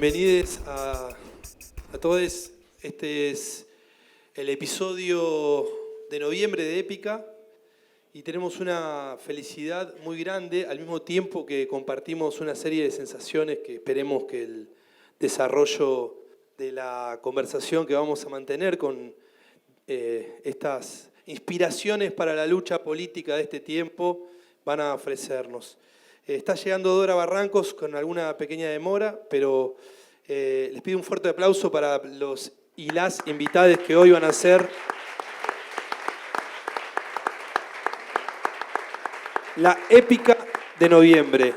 Bienvenidos a todos. Este es el episodio de noviembre de Épica y tenemos una felicidad muy grande al mismo tiempo que compartimos una serie de sensaciones que esperemos que el desarrollo de la conversación que vamos a mantener con estas inspiraciones para la lucha política de este tiempo van a ofrecernos. Está llegando Dora Barrancos con alguna pequeña demora, pero les pido un fuerte aplauso para los y las invitadas que hoy van a ser la Épica de noviembre.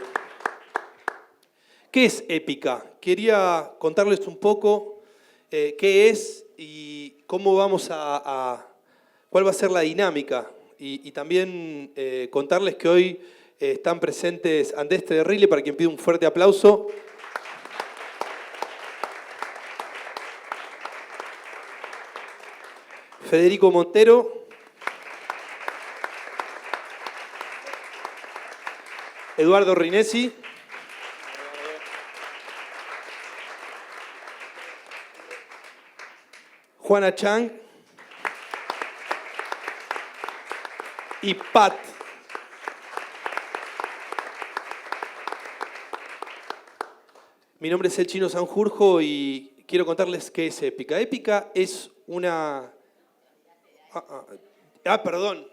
¿Qué es Épica? Quería contarles un poco qué es y cómo vamos cuál va a ser la dinámica. Y también contarles que hoy están presentes Andrés Terrile, para quien pido un fuerte aplauso. Federico Montero. Eduardo Rinesi. Juana Chang. Y Pat. Mi nombre es El Chino Sanjurjo y quiero contarles qué es Épica. Épica es una... Perdón.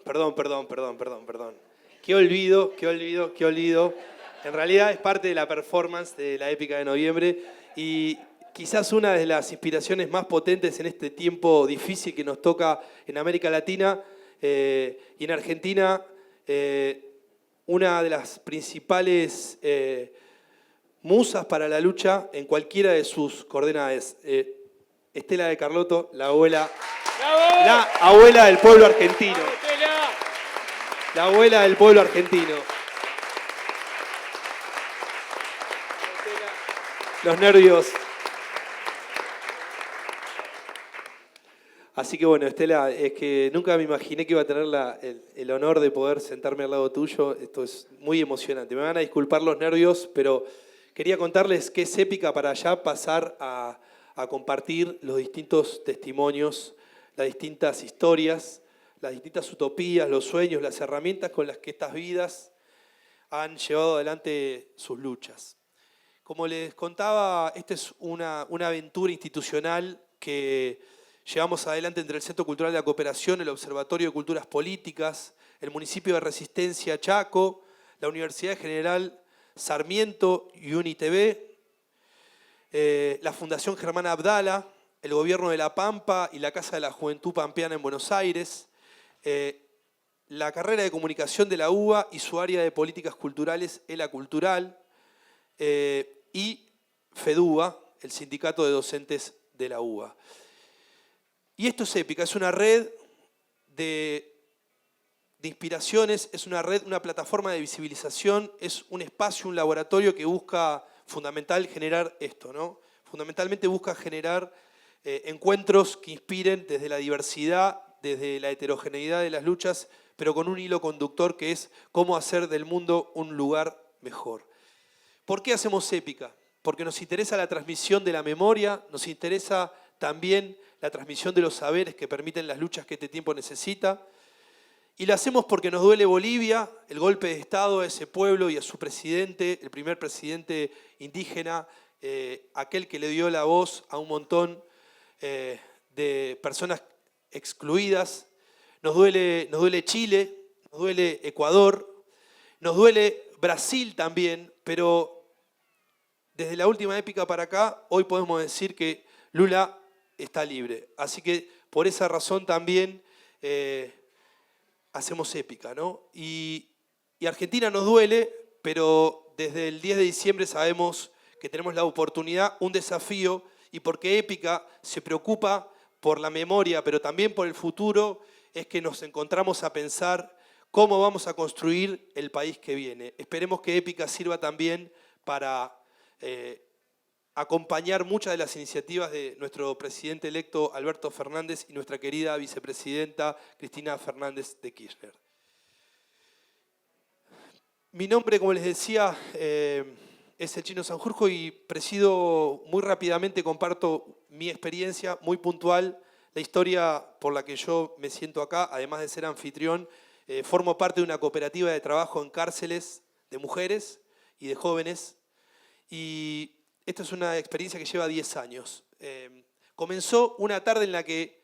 Qué olvido. En realidad es parte de la performance de la Épica de noviembre y quizás una de las inspiraciones más potentes en este tiempo difícil que nos toca en América Latina y en Argentina. Una de las principales musas para la lucha en cualquiera de sus coordenadas. Estela de Carlotto, la abuela del pueblo argentino. La abuela del pueblo argentino. Los nervios. Así que bueno, Estela, es que nunca me imaginé que iba a tener el honor de poder sentarme al lado tuyo. Esto es muy emocionante. Me van a disculpar los nervios, pero quería contarles qué es Épica para ya pasar a compartir los distintos testimonios, las distintas historias, las distintas utopías, los sueños, las herramientas con las que estas vidas han llevado adelante sus luchas. Como les contaba, esta es una aventura institucional que llevamos adelante entre el Centro Cultural de la Cooperación, el Observatorio de Culturas Políticas, el municipio de Resistencia Chaco, la Universidad General Sarmiento y UniTV, la Fundación Germana Abdala, el Gobierno de La Pampa y la Casa de la Juventud Pampeana en Buenos Aires, la carrera de Comunicación de la UBA y su área de Políticas Culturales, ELA Cultural, y FEDUBA, el Sindicato de Docentes de la UBA. Y esto es Épica, es una red de inspiraciones, es una red, una plataforma de visibilización, es un espacio, un laboratorio que busca generar esto, ¿no? Fundamentalmente busca generar encuentros que inspiren desde la diversidad, desde la heterogeneidad de las luchas, pero con un hilo conductor que es cómo hacer del mundo un lugar mejor. ¿Por qué hacemos Épica? Porque nos interesa la transmisión de la memoria, nos interesa también la transmisión de los saberes que permiten las luchas que este tiempo necesita. Y lo hacemos porque nos duele Bolivia, el golpe de Estado a ese pueblo y a su presidente, el primer presidente indígena, aquel que le dio la voz a un montón de personas excluidas. Nos duele Chile, nos duele Ecuador, nos duele Brasil también, pero desde la última Épica para acá, hoy podemos decir que Lula está libre. Así que por esa razón también hacemos Épica, ¿no? Y Argentina nos duele, pero desde el 10 de diciembre sabemos que tenemos la oportunidad, un desafío, y porque Épica se preocupa por la memoria, pero también por el futuro, es que nos encontramos a pensar cómo vamos a construir el país que viene. Esperemos que Épica sirva también para acompañar muchas de las iniciativas de nuestro presidente electo Alberto Fernández y nuestra querida vicepresidenta Cristina Fernández de Kirchner. Mi nombre, como les decía, es el Chino Sanjurjo y presido muy rápidamente, comparto mi experiencia muy puntual, la historia por la que yo me siento acá, además de ser anfitrión, formo parte de una cooperativa de trabajo en cárceles de mujeres y de jóvenes y esta es una experiencia que lleva 10 años. Comenzó una tarde en la que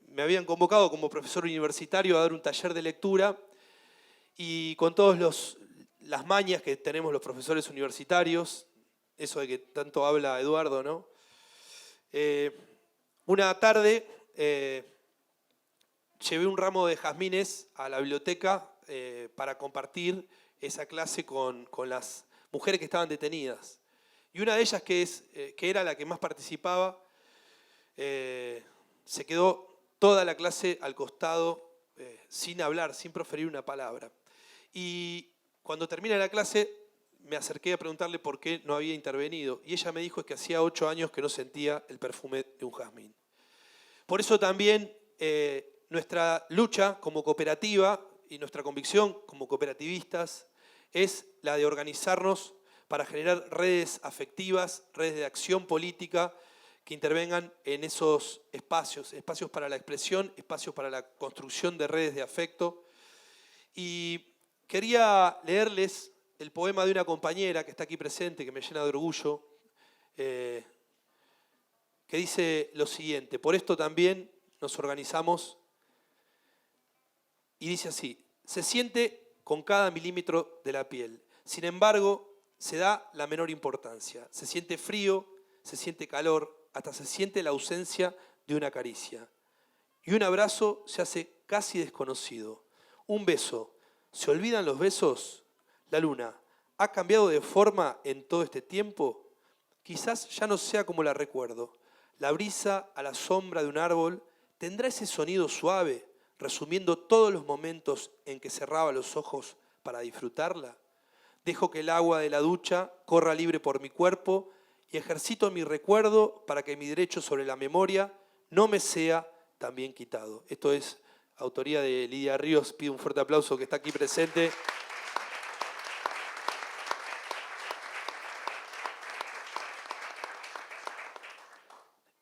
me habían convocado como profesor universitario a dar un taller de lectura y con todas las mañas que tenemos los profesores universitarios, eso de que tanto habla Eduardo, ¿no? Una tarde llevé un ramo de jazmines a la biblioteca para compartir esa clase con las mujeres que estaban detenidas. Y una de ellas, que era la que más participaba, se quedó toda la clase al costado, sin hablar, sin proferir una palabra. Y cuando termina la clase, me acerqué a preguntarle por qué no había intervenido. Y ella me dijo que hacía 8 años que no sentía el perfume de un jazmín. Por eso también nuestra lucha como cooperativa y nuestra convicción como cooperativistas es la de organizarnos para generar redes afectivas, redes de acción política que intervengan en esos espacios, espacios para la expresión, espacios para la construcción de redes de afecto. Y quería leerles el poema de una compañera que está aquí presente, que me llena de orgullo, que dice lo siguiente: por esto también nos organizamos, y dice así: se siente con cada milímetro de la piel, sin embargo, se da la menor importancia. Se siente frío, se siente calor, hasta se siente la ausencia de una caricia. Y un abrazo se hace casi desconocido. Un beso. ¿Se olvidan los besos? La luna, ¿ha cambiado de forma en todo este tiempo? Quizás ya no sea como la recuerdo. La brisa a la sombra de un árbol tendrá ese sonido suave, resumiendo todos los momentos en que cerraba los ojos para disfrutarla. Dejo que el agua de la ducha corra libre por mi cuerpo y ejercito mi recuerdo para que mi derecho sobre la memoria no me sea también quitado. Esto es autoría de Lidia Ríos. Pido un fuerte aplauso que está aquí presente.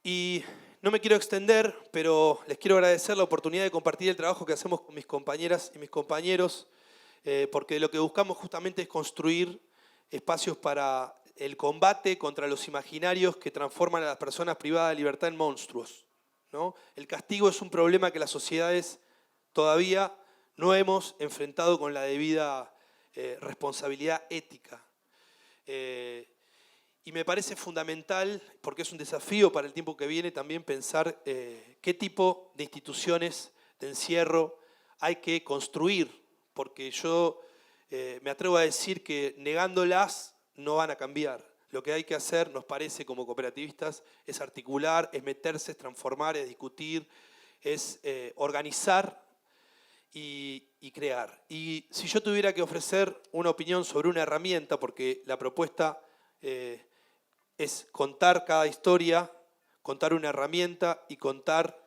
Y no me quiero extender, pero les quiero agradecer la oportunidad de compartir el trabajo que hacemos con mis compañeras y mis compañeros, porque lo que buscamos justamente es construir espacios para el combate contra los imaginarios que transforman a las personas privadas de libertad en monstruos, ¿no? El castigo es un problema que las sociedades todavía no hemos enfrentado con la debida responsabilidad ética. Y me parece fundamental, porque es un desafío para el tiempo que viene, también pensar qué tipo de instituciones de encierro hay que construir, porque yo me atrevo a decir que negándolas no van a cambiar. Lo que hay que hacer, nos parece, como cooperativistas, es articular, es meterse, es transformar, es discutir, es organizar y crear. Y si yo tuviera que ofrecer una opinión sobre una herramienta, porque la propuesta es contar cada historia, contar una herramienta y contar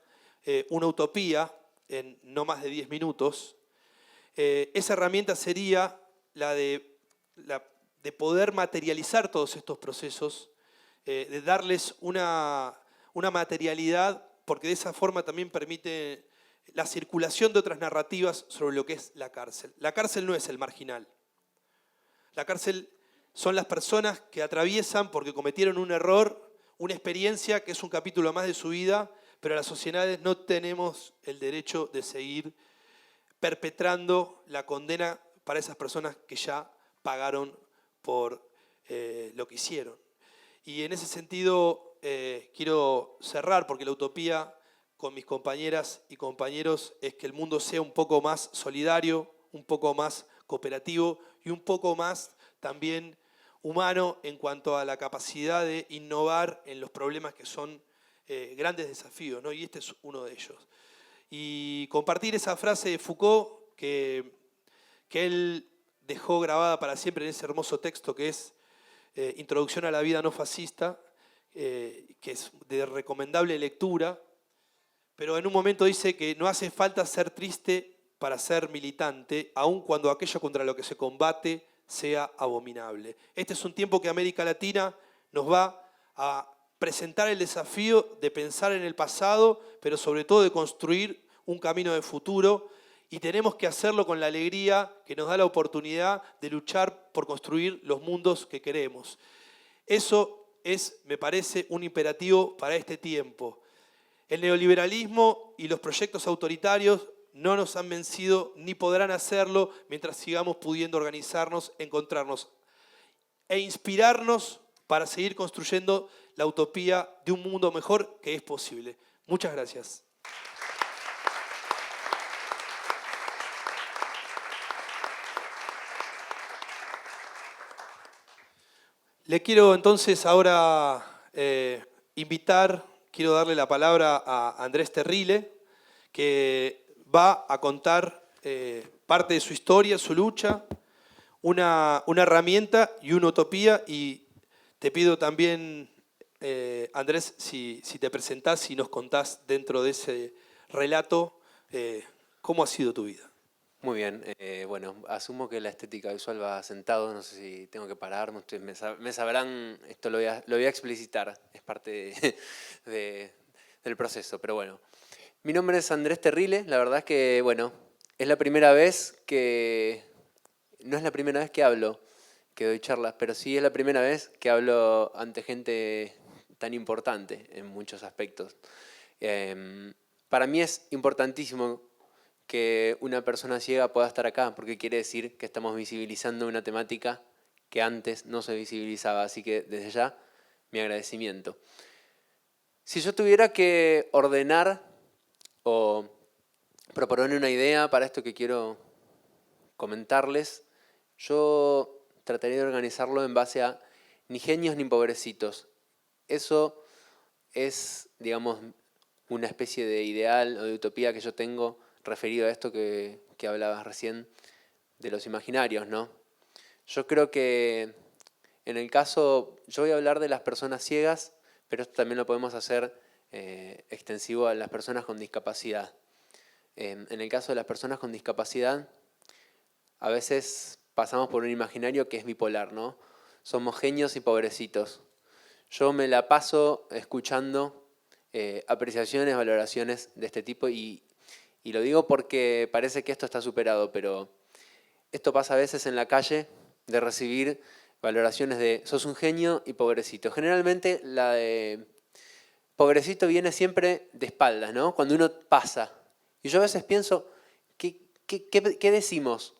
una utopía en no más de 10 minutos, esa herramienta sería la de poder materializar todos estos procesos, de darles una materialidad, porque de esa forma también permite la circulación de otras narrativas sobre lo que es la cárcel. La cárcel no es el marginal. La cárcel son las personas que atraviesan porque cometieron un error, una experiencia que es un capítulo más de su vida, pero las sociedades no tenemos el derecho de seguir perpetrando la condena para esas personas que ya pagaron por lo que hicieron. Y en ese sentido quiero cerrar, porque la utopía con mis compañeras y compañeros es que el mundo sea un poco más solidario, un poco más cooperativo y un poco más también humano en cuanto a la capacidad de innovar en los problemas que son grandes desafíos, ¿no? Y este es uno de ellos. Y compartir esa frase de Foucault que él dejó grabada para siempre en ese hermoso texto que es Introducción a la vida no fascista, que es de recomendable lectura, pero en un momento dice que no hace falta ser triste para ser militante, aun cuando aquello contra lo que se combate sea abominable. Este es un tiempo que América Latina nos va a presentar el desafío de pensar en el pasado, pero sobre todo de construir un camino de futuro, y tenemos que hacerlo con la alegría que nos da la oportunidad de luchar por construir los mundos que queremos. Eso es, me parece, un imperativo para este tiempo. El neoliberalismo y los proyectos autoritarios no nos han vencido ni podrán hacerlo mientras sigamos pudiendo organizarnos, encontrarnos e inspirarnos para seguir construyendo la utopía de un mundo mejor que es posible. Muchas gracias. Le quiero entonces ahora quiero darle la palabra a Andrés Terrile, que va a contar parte de su historia, su lucha, una herramienta y una utopía. Y te pido también, Andrés, si te presentás y nos contás dentro de ese relato cómo ha sido tu vida. Muy bien, bueno, asumo que la estética visual va sentado, no sé si tengo que pararme, ustedes me sabrán, esto lo voy a explicitar, es parte del proceso, pero bueno. Mi nombre es Andrés Terrile, la verdad es que, bueno, es la primera vez que, no es la primera vez que hablo, que doy charlas, pero sí es la primera vez que hablo ante gente tan importante en muchos aspectos. Para mí es importantísimo que una persona ciega pueda estar acá, porque quiere decir que estamos visibilizando una temática que antes no se visibilizaba, así que desde ya mi agradecimiento. Si yo tuviera que ordenar o proponer una idea para esto que quiero comentarles, yo trataría de organizarlo en base a ni genios ni pobrecitos. Eso es, digamos, una especie de ideal o de utopía que yo tengo referido a esto que hablabas recién de los imaginarios, ¿no? Yo creo que en el caso, yo voy a hablar de las personas ciegas, pero esto también lo podemos hacer extensivo a las personas con discapacidad. En el caso de las personas con discapacidad, a veces pasamos por un imaginario que es bipolar, ¿no? Somos genios y pobrecitos. Yo me la paso escuchando apreciaciones, valoraciones de este tipo y lo digo porque parece que esto está superado, pero esto pasa a veces en la calle de recibir valoraciones de sos un genio y pobrecito. Generalmente la de pobrecito viene siempre de espaldas, ¿no? Cuando uno pasa. Y yo a veces pienso, ¿qué decimos?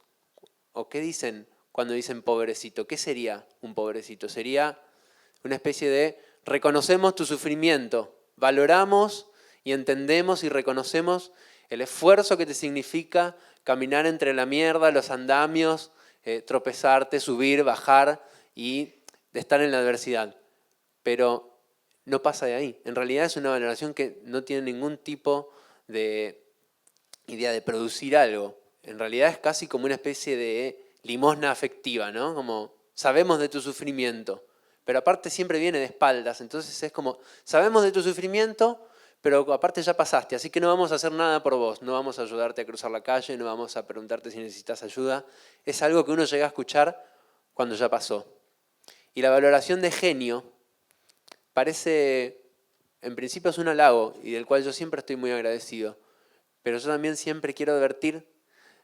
¿O qué dicen cuando dicen pobrecito? ¿Qué sería un pobrecito? Sería una especie de reconocemos tu sufrimiento, valoramos y entendemos y reconocemos el esfuerzo que te significa caminar entre la mierda, los andamios, tropezarte, subir, bajar y de estar en la adversidad. Pero no pasa de ahí. En realidad es una valoración que no tiene ningún tipo de idea de producir algo. En realidad es casi como una especie de limosna afectiva, ¿no? Como sabemos de tu sufrimiento, pero aparte siempre viene de espaldas. Entonces es como, sabemos de tu sufrimiento, pero aparte ya pasaste, así que no vamos a hacer nada por vos, no vamos a ayudarte a cruzar la calle, no vamos a preguntarte si necesitas ayuda. Es algo que uno llega a escuchar cuando ya pasó. Y la valoración de genio parece, en principio es un halago y del cual yo siempre estoy muy agradecido, pero yo también siempre quiero advertir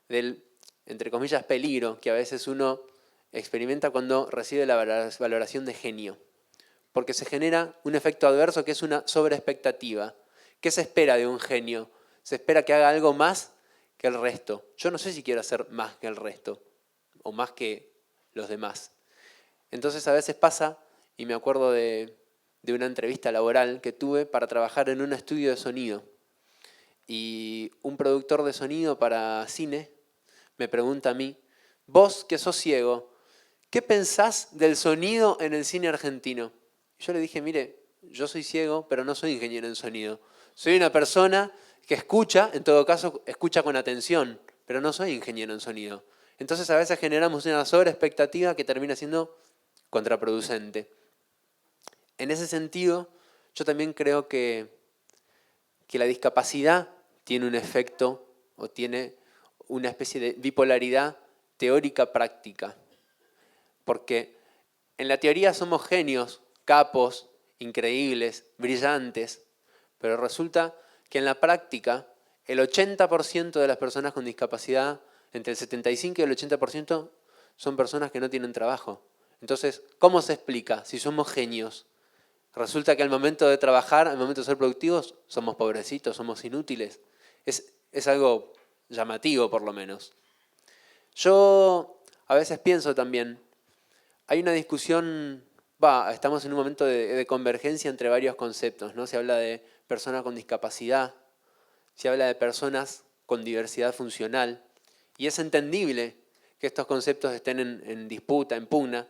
del, entre comillas, peligro que a veces uno experimenta cuando recibe la valoración de genio. Porque se genera un efecto adverso que es una sobreexpectativa. ¿Qué se espera de un genio? Se espera que haga algo más que el resto. Yo no sé si quiero hacer más que el resto o más que los demás. Entonces a veces pasa, y me acuerdo de una entrevista laboral que tuve para trabajar en un estudio de sonido. Y un productor de sonido para cine me pregunta a mí, vos que sos ciego, ¿qué pensás del sonido en el cine argentino? Yo le dije, mire, yo soy ciego, pero no soy ingeniero en sonido. Soy una persona que escucha, en todo caso, escucha con atención, pero no soy ingeniero en sonido. Entonces a veces generamos una sobreexpectativa que termina siendo contraproducente. En ese sentido, yo también creo que la discapacidad tiene un efecto o tiene una especie de bipolaridad teórica práctica. Porque en la teoría somos genios, capos, increíbles, brillantes, pero resulta que en la práctica el 80% de las personas con discapacidad, entre el 75 y el 80%, son personas que no tienen trabajo. Entonces, ¿cómo se explica si somos genios? Resulta que al momento de trabajar, al momento de ser productivos, somos pobrecitos, somos inútiles. Es algo llamativo, por lo menos. Yo a veces pienso también, hay una discusión, estamos en un momento de convergencia entre varios conceptos, ¿no? Se habla de personas con discapacidad, se habla de personas con diversidad funcional, y es entendible que estos conceptos estén en disputa, en pugna,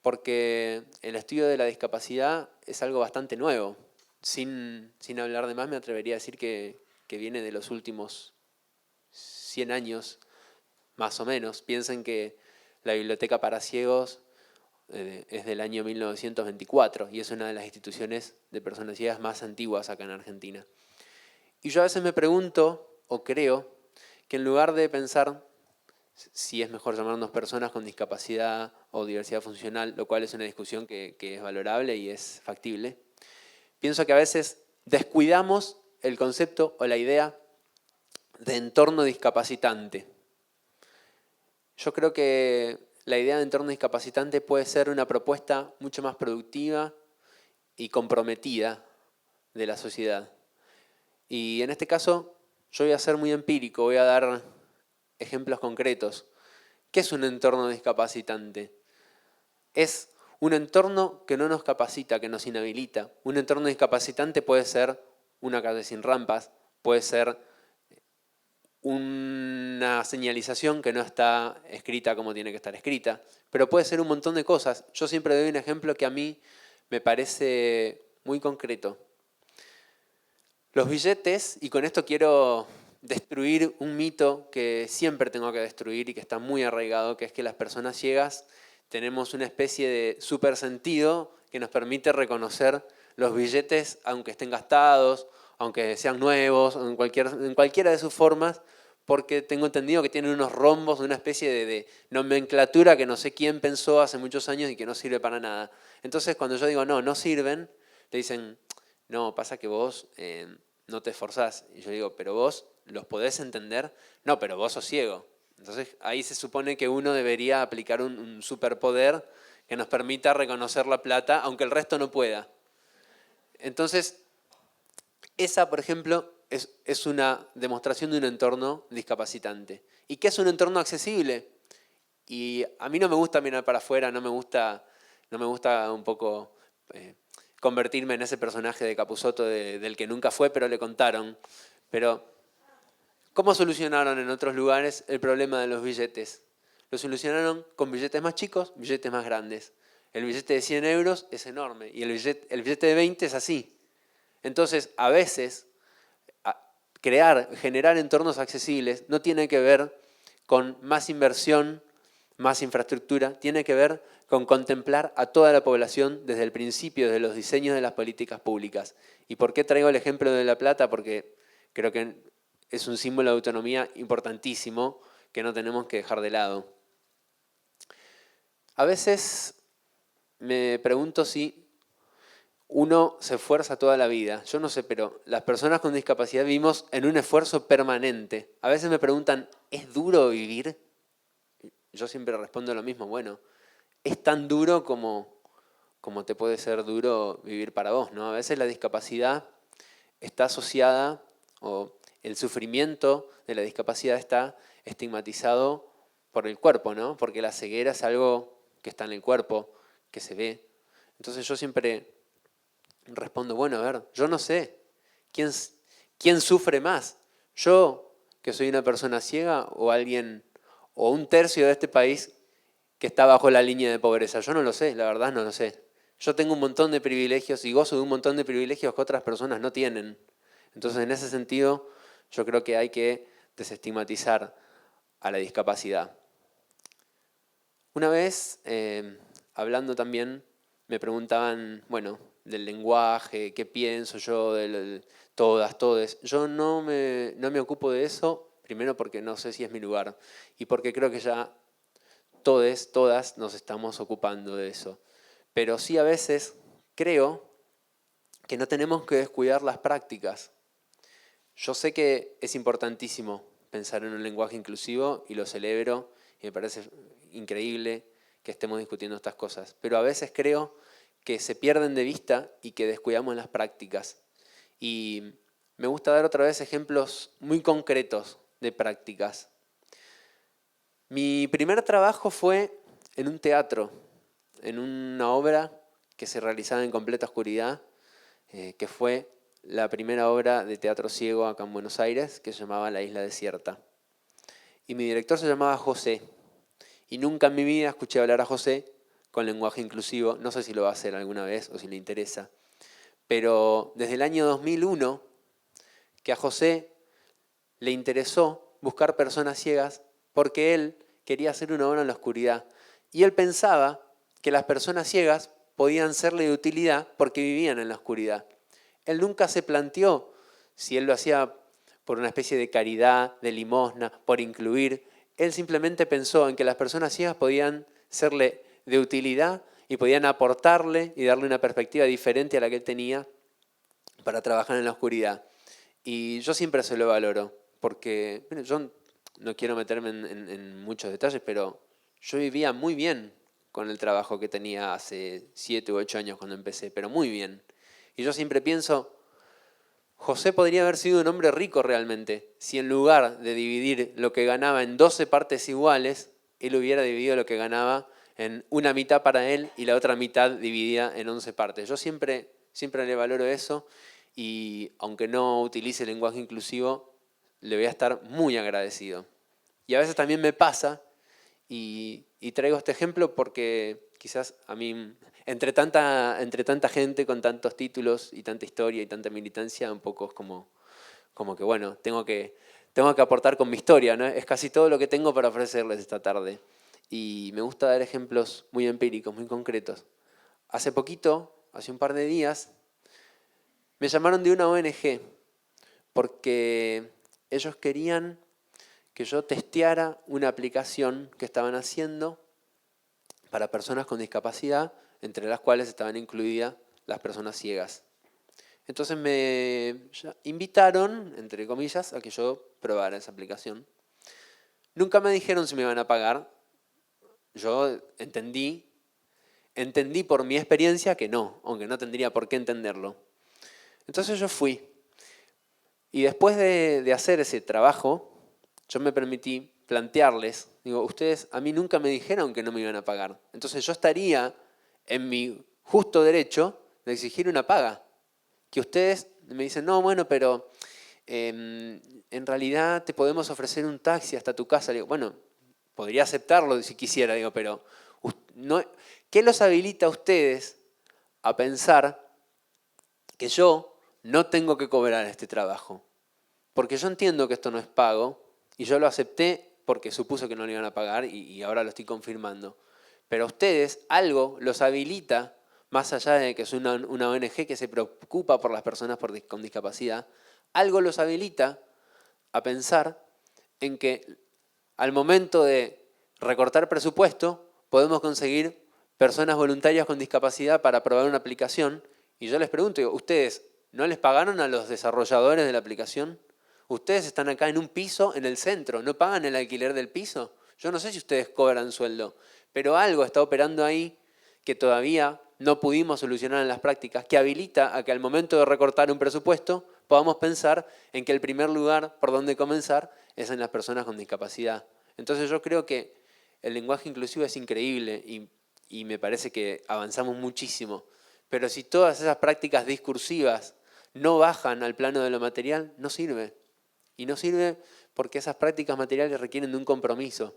porque el estudio de la discapacidad es algo bastante nuevo. Sin hablar de más, me atrevería a decir que viene de los últimos 100 años, más o menos. Piensen que la Biblioteca para Ciegos es del año 1924 y es una de las instituciones de personas ciegas más antiguas acá en Argentina. Y yo a veces me pregunto, o creo, que en lugar de pensar si es mejor llamarnos personas con discapacidad o diversidad funcional, lo cual es una discusión que es valorable y es factible, pienso que a veces descuidamos el concepto o la idea de entorno discapacitante. Yo creo que la idea de entorno discapacitante puede ser una propuesta mucho más productiva y comprometida de la sociedad. Y en este caso, yo voy a ser muy empírico, voy a dar ejemplos concretos. ¿Qué es un entorno discapacitante? Es un entorno que no nos capacita, que nos inhabilita. Un entorno discapacitante puede ser una calle sin rampas, puede ser una señalización que no está escrita como tiene que estar escrita, pero puede ser un montón de cosas. Yo siempre doy un ejemplo que a mí me parece muy concreto. Los billetes, y con esto quiero destruir un mito que siempre tengo que destruir y que está muy arraigado, que es que las personas ciegas tenemos una especie de supersentido que nos permite reconocer los billetes aunque estén gastados, aunque sean nuevos, en cualquiera de sus formas, porque tengo entendido que tienen unos rombos, una especie de nomenclatura que no sé quién pensó hace muchos años y que no sirve para nada. Entonces cuando yo digo no sirven, le dicen, no, pasa que vos no te esforzás. Y yo digo, pero vos los podés entender. No, pero vos sos ciego. Entonces ahí se supone que uno debería aplicar un superpoder que nos permita reconocer la plata, aunque el resto no pueda. Entonces, esa, por ejemplo, es una demostración de un entorno discapacitante. ¿Y qué es un entorno accesible? Y a mí no me gusta mirar para afuera, no me gusta un poco convertirme en ese personaje de Capusotto del que nunca fue, pero le contaron. Pero, ¿cómo solucionaron en otros lugares el problema de los billetes? Lo solucionaron con billetes más chicos, billetes más grandes. El billete de 100 euros es enorme y el billete de 20 es así. Entonces, a veces, generar entornos accesibles no tiene que ver con más inversión, más infraestructura, tiene que ver con contemplar a toda la población desde el principio, desde los diseños de las políticas públicas. ¿Y por qué traigo el ejemplo de La Plata? Porque creo que es un símbolo de autonomía importantísimo que no tenemos que dejar de lado. A veces me pregunto si uno se esfuerza toda la vida. Yo no sé, pero las personas con discapacidad vivimos en un esfuerzo permanente. A veces me preguntan, ¿es duro vivir? Yo siempre respondo lo mismo, bueno, es tan duro como te puede ser duro vivir para vos, ¿no? A veces la discapacidad está asociada, o el sufrimiento de la discapacidad está estigmatizado por el cuerpo, ¿no? Porque la ceguera es algo que está en el cuerpo, que se ve. Entonces yo siempre respondo, bueno, a ver, yo no sé, ¿quién sufre más? ¿Yo, que soy una persona ciega, o alguien, o un tercio de este país que está bajo la línea de pobreza? Yo no lo sé, la verdad no lo sé. Yo tengo un montón de privilegios y gozo de un montón de privilegios que otras personas no tienen. Entonces, en ese sentido, yo creo que hay que desestigmatizar a la discapacidad. Una vez, hablando también, me preguntaban, bueno, del lenguaje, qué pienso yo, todas, todes. Yo no me ocupo de eso, primero porque no sé si es mi lugar y porque creo que ya todas nos estamos ocupando de eso. Pero sí a veces creo que no tenemos que descuidar las prácticas. Yo sé que es importantísimo pensar en un lenguaje inclusivo y lo celebro y me parece increíble que estemos discutiendo estas cosas. Pero a veces creo que se pierden de vista y que descuidamos las prácticas. Y me gusta dar otra vez ejemplos muy concretos de prácticas. Mi primer trabajo fue en un teatro, en una obra que se realizaba en completa oscuridad, que fue la primera obra de teatro ciego acá en Buenos Aires, que se llamaba La Isla Desierta. Y mi director se llamaba José. Y nunca en mi vida escuché hablar a José con lenguaje inclusivo. No sé si lo va a hacer alguna vez o si le interesa. Pero desde el año 2001, que a José le interesó buscar personas ciegas porque él quería hacer una obra en la oscuridad. Y él pensaba que las personas ciegas podían serle de utilidad porque vivían en la oscuridad. Él nunca se planteó si él lo hacía por una especie de caridad, de limosna, por incluir. Él simplemente pensó en que las personas ciegas podían serle de utilidad y podían aportarle y darle una perspectiva diferente a la que él tenía para trabajar en la oscuridad. Y yo siempre se lo valoro, porque bueno, yo no quiero meterme en muchos detalles, pero yo vivía muy bien con el trabajo que tenía hace 7 u 8 años cuando empecé, pero muy bien. Y yo siempre pienso, José podría haber sido un hombre rico realmente, si en lugar de dividir lo que ganaba en 12 partes iguales, él hubiera dividido lo que ganaba en una mitad para él y la otra mitad dividida en 11 partes. Yo siempre le valoro eso y aunque no utilice el lenguaje inclusivo, le voy a estar muy agradecido. Y a veces también me pasa, y traigo este ejemplo porque quizás a mí, entre tanta gente con tantos títulos y tanta historia y tanta militancia, un poco es como que bueno, tengo que aportar con mi historia, ¿no? Es casi todo lo que tengo para ofrecerles esta tarde. Y me gusta dar ejemplos muy empíricos, muy concretos. Hace poquito, hace un par de días, me llamaron de una ONG porque ellos querían que yo testeara una aplicación que estaban haciendo para personas con discapacidad, entre las cuales estaban incluidas las personas ciegas. Entonces me invitaron, entre comillas, a que yo probara esa aplicación. Nunca me dijeron si me iban a pagar. Yo entendí por mi experiencia que no, aunque no tendría por qué entenderlo. Entonces yo fui. Y después de hacer ese trabajo, yo me permití plantearles, digo, ustedes a mí nunca me dijeron que no me iban a pagar. Entonces yo estaría en mi justo derecho de exigir una paga. Que ustedes me dicen, no, bueno, pero en realidad te podemos ofrecer un taxi hasta tu casa. Digo, bueno, podría aceptarlo si quisiera, digo, pero no, ¿qué los habilita a ustedes a pensar que yo no tengo que cobrar este trabajo? Porque yo entiendo que esto no es pago y yo lo acepté porque supuso que no lo iban a pagar y ahora lo estoy confirmando. Pero a ustedes algo los habilita, más allá de que es una ONG que se preocupa por las personas con discapacidad, algo los habilita a pensar en que al momento de recortar presupuesto podemos conseguir personas voluntarias con discapacidad para probar una aplicación. Y yo les pregunto, digo, ¿ustedes no les pagaron a los desarrolladores de la aplicación? Ustedes están acá en un piso en el centro, ¿no pagan el alquiler del piso? Yo no sé si ustedes cobran sueldo, pero algo está operando ahí que todavía no pudimos solucionar en las prácticas, que habilita a que al momento de recortar un presupuesto podamos pensar en que el primer lugar por donde comenzar es en las personas con discapacidad. Entonces yo creo que el lenguaje inclusivo es increíble y me parece que avanzamos muchísimo, pero si todas esas prácticas discursivas no bajan al plano de lo material, no sirve. Y no sirve porque esas prácticas materiales requieren de un compromiso.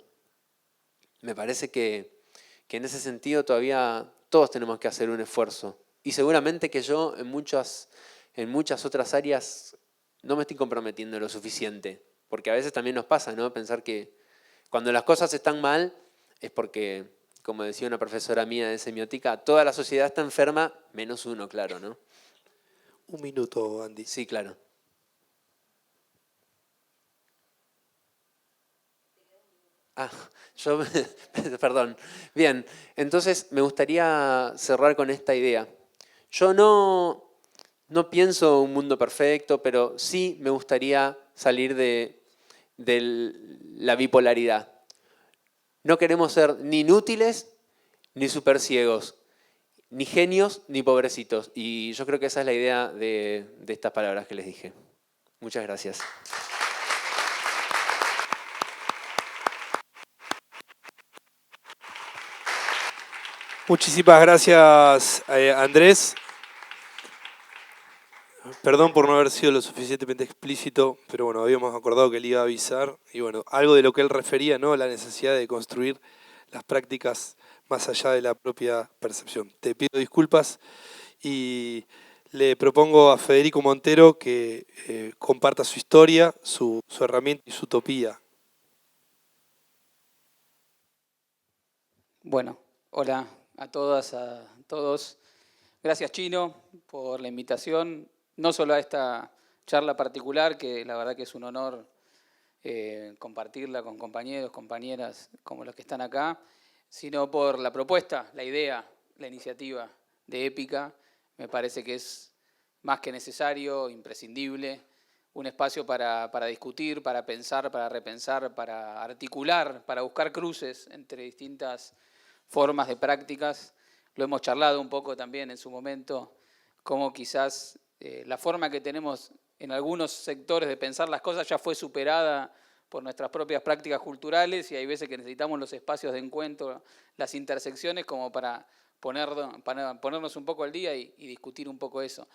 Me parece que en ese sentido todavía todos tenemos que hacer un esfuerzo. Y seguramente que yo en muchas otras áreas no me estoy comprometiendo lo suficiente. Porque a veces también nos pasa, ¿no? Pensar que cuando las cosas están mal es porque, como decía una profesora mía de semiótica, toda la sociedad está enferma, menos uno, claro, ¿no? Un minuto, Andy. Sí, claro. Ah, Yo, perdón. Bien, entonces me gustaría cerrar con esta idea. Yo no pienso un mundo perfecto, pero sí me gustaría salir de la bipolaridad. No queremos ser ni inútiles ni super ciegos, ni genios ni pobrecitos. Y yo creo que esa es la idea de estas palabras que les dije. Muchas gracias. Muchísimas gracias, Andrés. Perdón por no haber sido lo suficientemente explícito, pero bueno, habíamos acordado que él iba a avisar. Y bueno, algo de lo que él refería, ¿no? La necesidad de construir las prácticas más allá de la propia percepción. Te pido disculpas y le propongo a Federico Montero que comparta su historia, su herramienta y su utopía. Bueno, hola a todas, a todos. Gracias, Chino, por la invitación, no solo a esta charla particular, que la verdad que es un honor compartirla con compañeros, compañeras como los que están acá, sino por la propuesta, la idea, la iniciativa de Épica. Me parece que es más que necesario, imprescindible, un espacio para discutir, para pensar, para repensar, para articular, para buscar cruces entre distintas formas de prácticas. Lo hemos charlado un poco también en su momento, cómo quizás la forma que tenemos en algunos sectores de pensar las cosas ya fue superada por nuestras propias prácticas culturales y hay veces que necesitamos los espacios de encuentro, las intersecciones como para ponernos un poco al día y discutir un poco eso.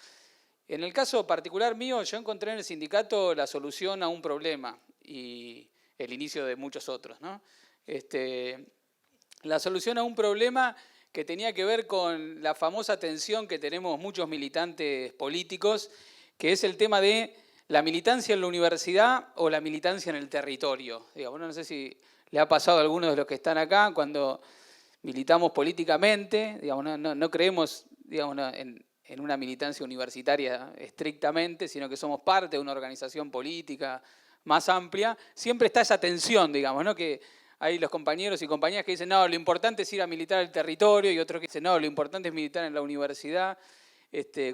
En el caso particular mío, yo encontré en el sindicato la solución a un problema y el inicio de muchos otros, ¿no? La solución a un problema que tenía que ver con la famosa tensión que tenemos muchos militantes políticos, que es el tema de la militancia en la universidad o la militancia en el territorio. Digamos, no sé si le ha pasado a algunos de los que están acá cuando militamos políticamente, digamos, no creemos, digamos, en una militancia universitaria estrictamente, sino que somos parte de una organización política más amplia. Siempre está esa tensión, digamos, ¿no? Que hay los compañeros y compañeras que dicen, no, lo importante es ir a militar al territorio, y otros que dicen, no, lo importante es militar en la universidad,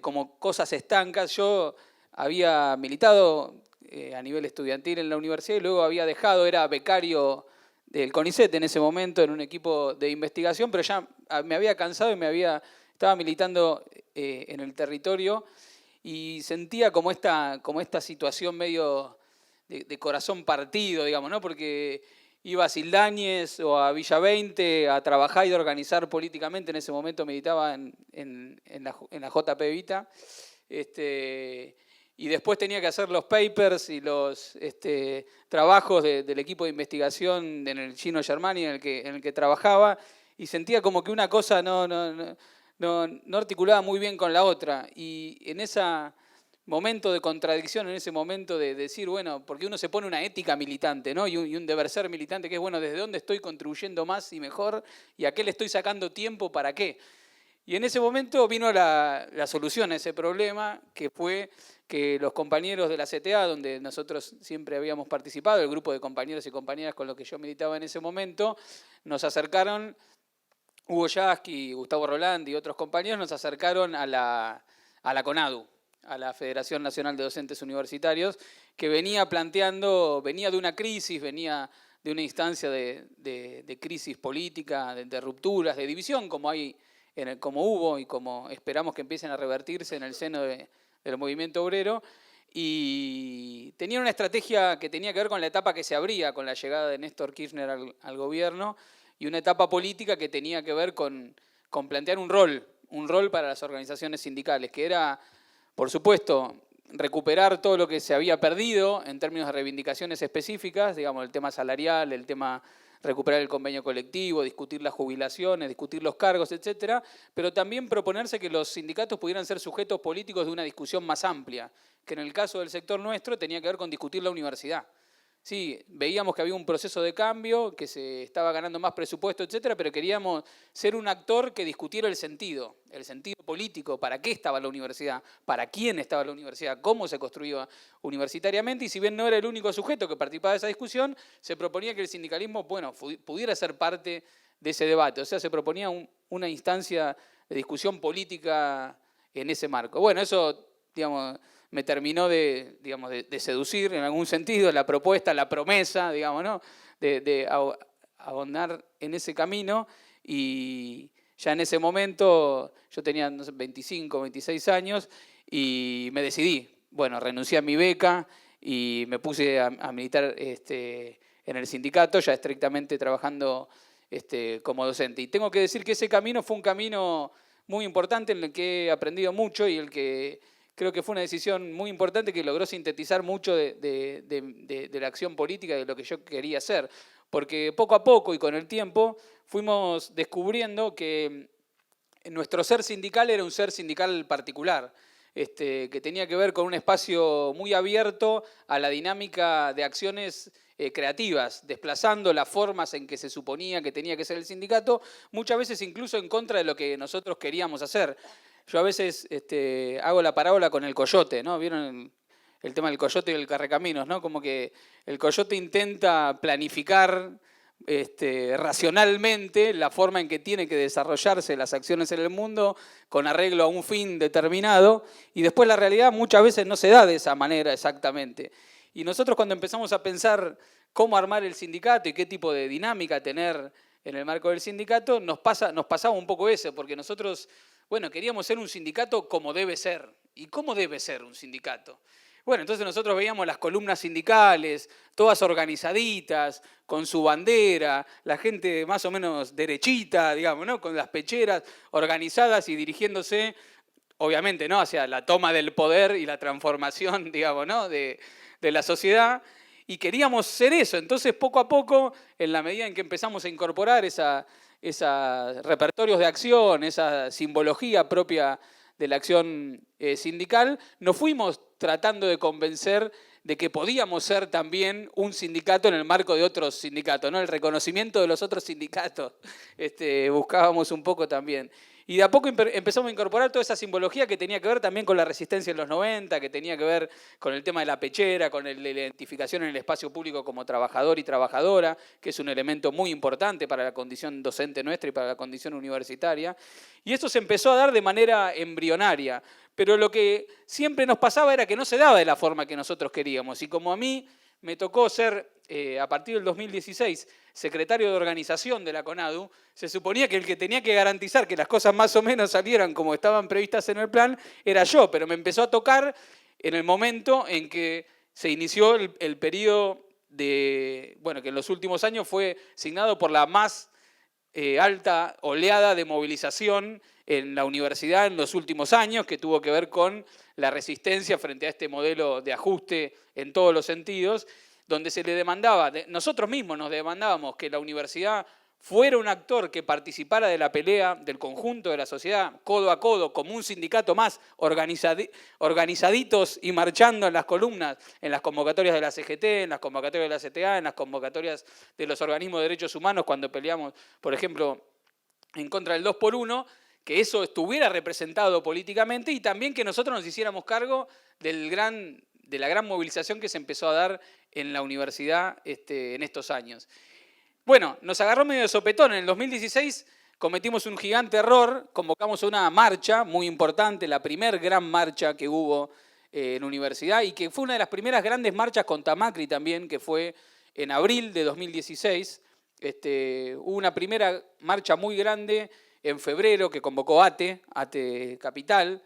como cosas estancas. Yo había militado a nivel estudiantil en la universidad y luego había dejado, era becario del CONICET en ese momento, en un equipo de investigación, pero ya me había cansado y estaba militando en el territorio y sentía como esta situación medio de corazón partido, digamos, ¿no? Porque iba a Sildáñez o a Villa 20 a trabajar y a organizar políticamente. En ese momento militaba en la JP Evita. Y después tenía que hacer los papers y los trabajos del equipo de investigación en el Chino Germani en el que trabajaba. Y sentía como que una cosa no articulaba muy bien con la otra. Y en ese momento de contradicción, en ese momento de decir, bueno, porque uno se pone una ética militante, ¿no? y un deber ser militante, que es, bueno, ¿desde dónde estoy contribuyendo más y mejor? ¿Y a qué le estoy sacando tiempo? ¿Para qué? Y en ese momento vino la solución a ese problema, que fue que los compañeros de la CTA, donde nosotros siempre habíamos participado, el grupo de compañeros y compañeras con los que yo militaba en ese momento, nos acercaron, Hugo Yasky, Gustavo Roland y otros compañeros nos acercaron a la CONADU, a la Federación Nacional de Docentes Universitarios, que venía de una crisis, venía de una instancia de crisis política, de rupturas, de división, como hubo y como esperamos que empiecen a revertirse en el seno del movimiento obrero, y tenían una estrategia que tenía que ver con la etapa que se abría con la llegada de Néstor Kirchner al gobierno, y una etapa política que tenía que ver con plantear un rol para las organizaciones sindicales, que era, por supuesto, recuperar todo lo que se había perdido en términos de reivindicaciones específicas, digamos, el tema salarial, el tema recuperar el convenio colectivo, discutir las jubilaciones, discutir los cargos, etcétera, pero también proponerse que los sindicatos pudieran ser sujetos políticos de una discusión más amplia, que en el caso del sector nuestro tenía que ver con discutir la universidad. sí, veíamos que había un proceso de cambio, que se estaba ganando más presupuesto, etcétera, pero queríamos ser un actor que discutiera el sentido político, para qué estaba la universidad, para quién estaba la universidad, cómo se construía universitariamente, y si bien no era el único sujeto que participaba de esa discusión, se proponía que el sindicalismo, bueno, pudiera ser parte de ese debate, o sea, se proponía una instancia de discusión política en ese marco. Bueno, eso, digamos, me terminó de seducir en algún sentido la propuesta, la promesa, digamos, ¿no? de ahondar en ese camino, y ya en ese momento yo tenía, no sé, 25, 26 años y me decidí. Bueno, renuncié a mi beca y me puse a militar en el sindicato, ya estrictamente trabajando como docente. Y tengo que decir que ese camino fue un camino muy importante en el que he aprendido mucho y el que creo que fue una decisión muy importante que logró sintetizar mucho de la acción política, de lo que yo quería hacer. Porque poco a poco y con el tiempo fuimos descubriendo que nuestro ser sindical era un ser sindical particular, que tenía que ver con un espacio muy abierto a la dinámica de acciones creativas, desplazando las formas en que se suponía que tenía que ser el sindicato, muchas veces incluso en contra de lo que nosotros queríamos hacer. Yo a veces hago la parábola con el coyote, ¿no? ¿Vieron el tema del coyote y el carrecaminos, ¿no? Como que el coyote intenta planificar racionalmente la forma en que tiene que desarrollarse las acciones en el mundo con arreglo a un fin determinado, y después la realidad muchas veces no se da de esa manera exactamente. Y nosotros cuando empezamos a pensar cómo armar el sindicato y qué tipo de dinámica tener en el marco del sindicato, nos pasaba un poco eso, porque nosotros, bueno, queríamos ser un sindicato como debe ser. ¿Y cómo debe ser un sindicato? Bueno, entonces nosotros veíamos las columnas sindicales, todas organizaditas, con su bandera, la gente más o menos derechita, digamos, ¿no? Con las pecheras organizadas y dirigiéndose, obviamente, ¿no? Hacia la toma del poder y la transformación, digamos, ¿no? de la sociedad. Y queríamos ser eso. Entonces, poco a poco, en la medida en que empezamos a incorporar esos repertorios de acción, esa simbología propia de la acción sindical, nos fuimos tratando de convencer de que podíamos ser también un sindicato en el marco de otros sindicatos, ¿no? El reconocimiento de los otros sindicatos buscábamos un poco también. Y de a poco empezamos a incorporar toda esa simbología que tenía que ver también con la resistencia en los 90, que tenía que ver con el tema de la pechera, con la identificación en el espacio público como trabajador y trabajadora, que es un elemento muy importante para la condición docente nuestra y para la condición universitaria. Y esto se empezó a dar de manera embrionaria, pero lo que siempre nos pasaba era que no se daba de la forma que nosotros queríamos. Y como a mí me tocó ser, a partir del 2016, secretario de organización de la CONADU, se suponía que el que tenía que garantizar que las cosas más o menos salieran como estaban previstas en el plan era yo, pero me empezó a tocar en el momento en que se inició el periodo que en los últimos años fue signado por la más alta oleada de movilización en la universidad en los últimos años, que tuvo que ver con la resistencia frente a este modelo de ajuste en todos los sentidos, donde se le demandaba, nosotros mismos nos demandábamos que la universidad fuera un actor que participara de la pelea del conjunto de la sociedad, codo a codo, como un sindicato más, organizaditos y marchando en las columnas, en las convocatorias de la CGT, en las convocatorias de la CTA, en las convocatorias de los organismos de derechos humanos, cuando peleamos, por ejemplo, en contra del 2x1, que eso estuviera representado políticamente, y también que nosotros nos hiciéramos cargo de la gran movilización que se empezó a dar en la universidad en estos años. Bueno, nos agarró medio de sopetón. En el 2016 cometimos un gigante error, convocamos una marcha muy importante, la primer gran marcha que hubo en la universidad, y que fue una de las primeras grandes marchas contra Macri también, que fue en abril de 2016. Hubo una primera marcha muy grande en febrero que convocó ATE Capital,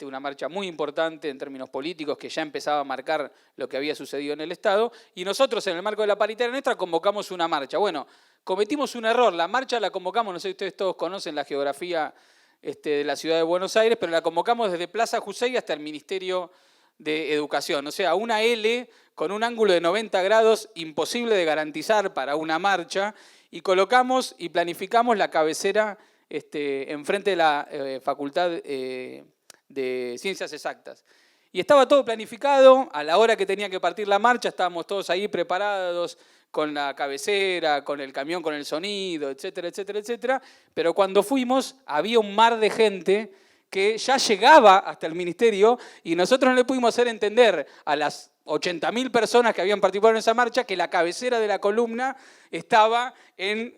una marcha muy importante en términos políticos que ya empezaba a marcar lo que había sucedido en el Estado, y nosotros en el marco de la paritaria nuestra convocamos una marcha. Bueno, cometimos un error, la marcha la convocamos, no sé si ustedes todos conocen la geografía de la ciudad de Buenos Aires, pero la convocamos desde Plaza Jusey hasta el Ministerio de Educación, o sea, una L con un ángulo de 90 grados imposible de garantizar para una marcha, y colocamos y planificamos la cabecera enfrente de la Facultad de Ciencias Exactas. Y estaba todo planificado, a la hora que tenía que partir la marcha estábamos todos ahí preparados, con la cabecera, con el camión, con el sonido, etcétera, etcétera, etcétera. Pero cuando fuimos había un mar de gente que ya llegaba hasta el ministerio y nosotros no le pudimos hacer entender a las 80.000 personas que habían participado en esa marcha que la cabecera de la columna estaba en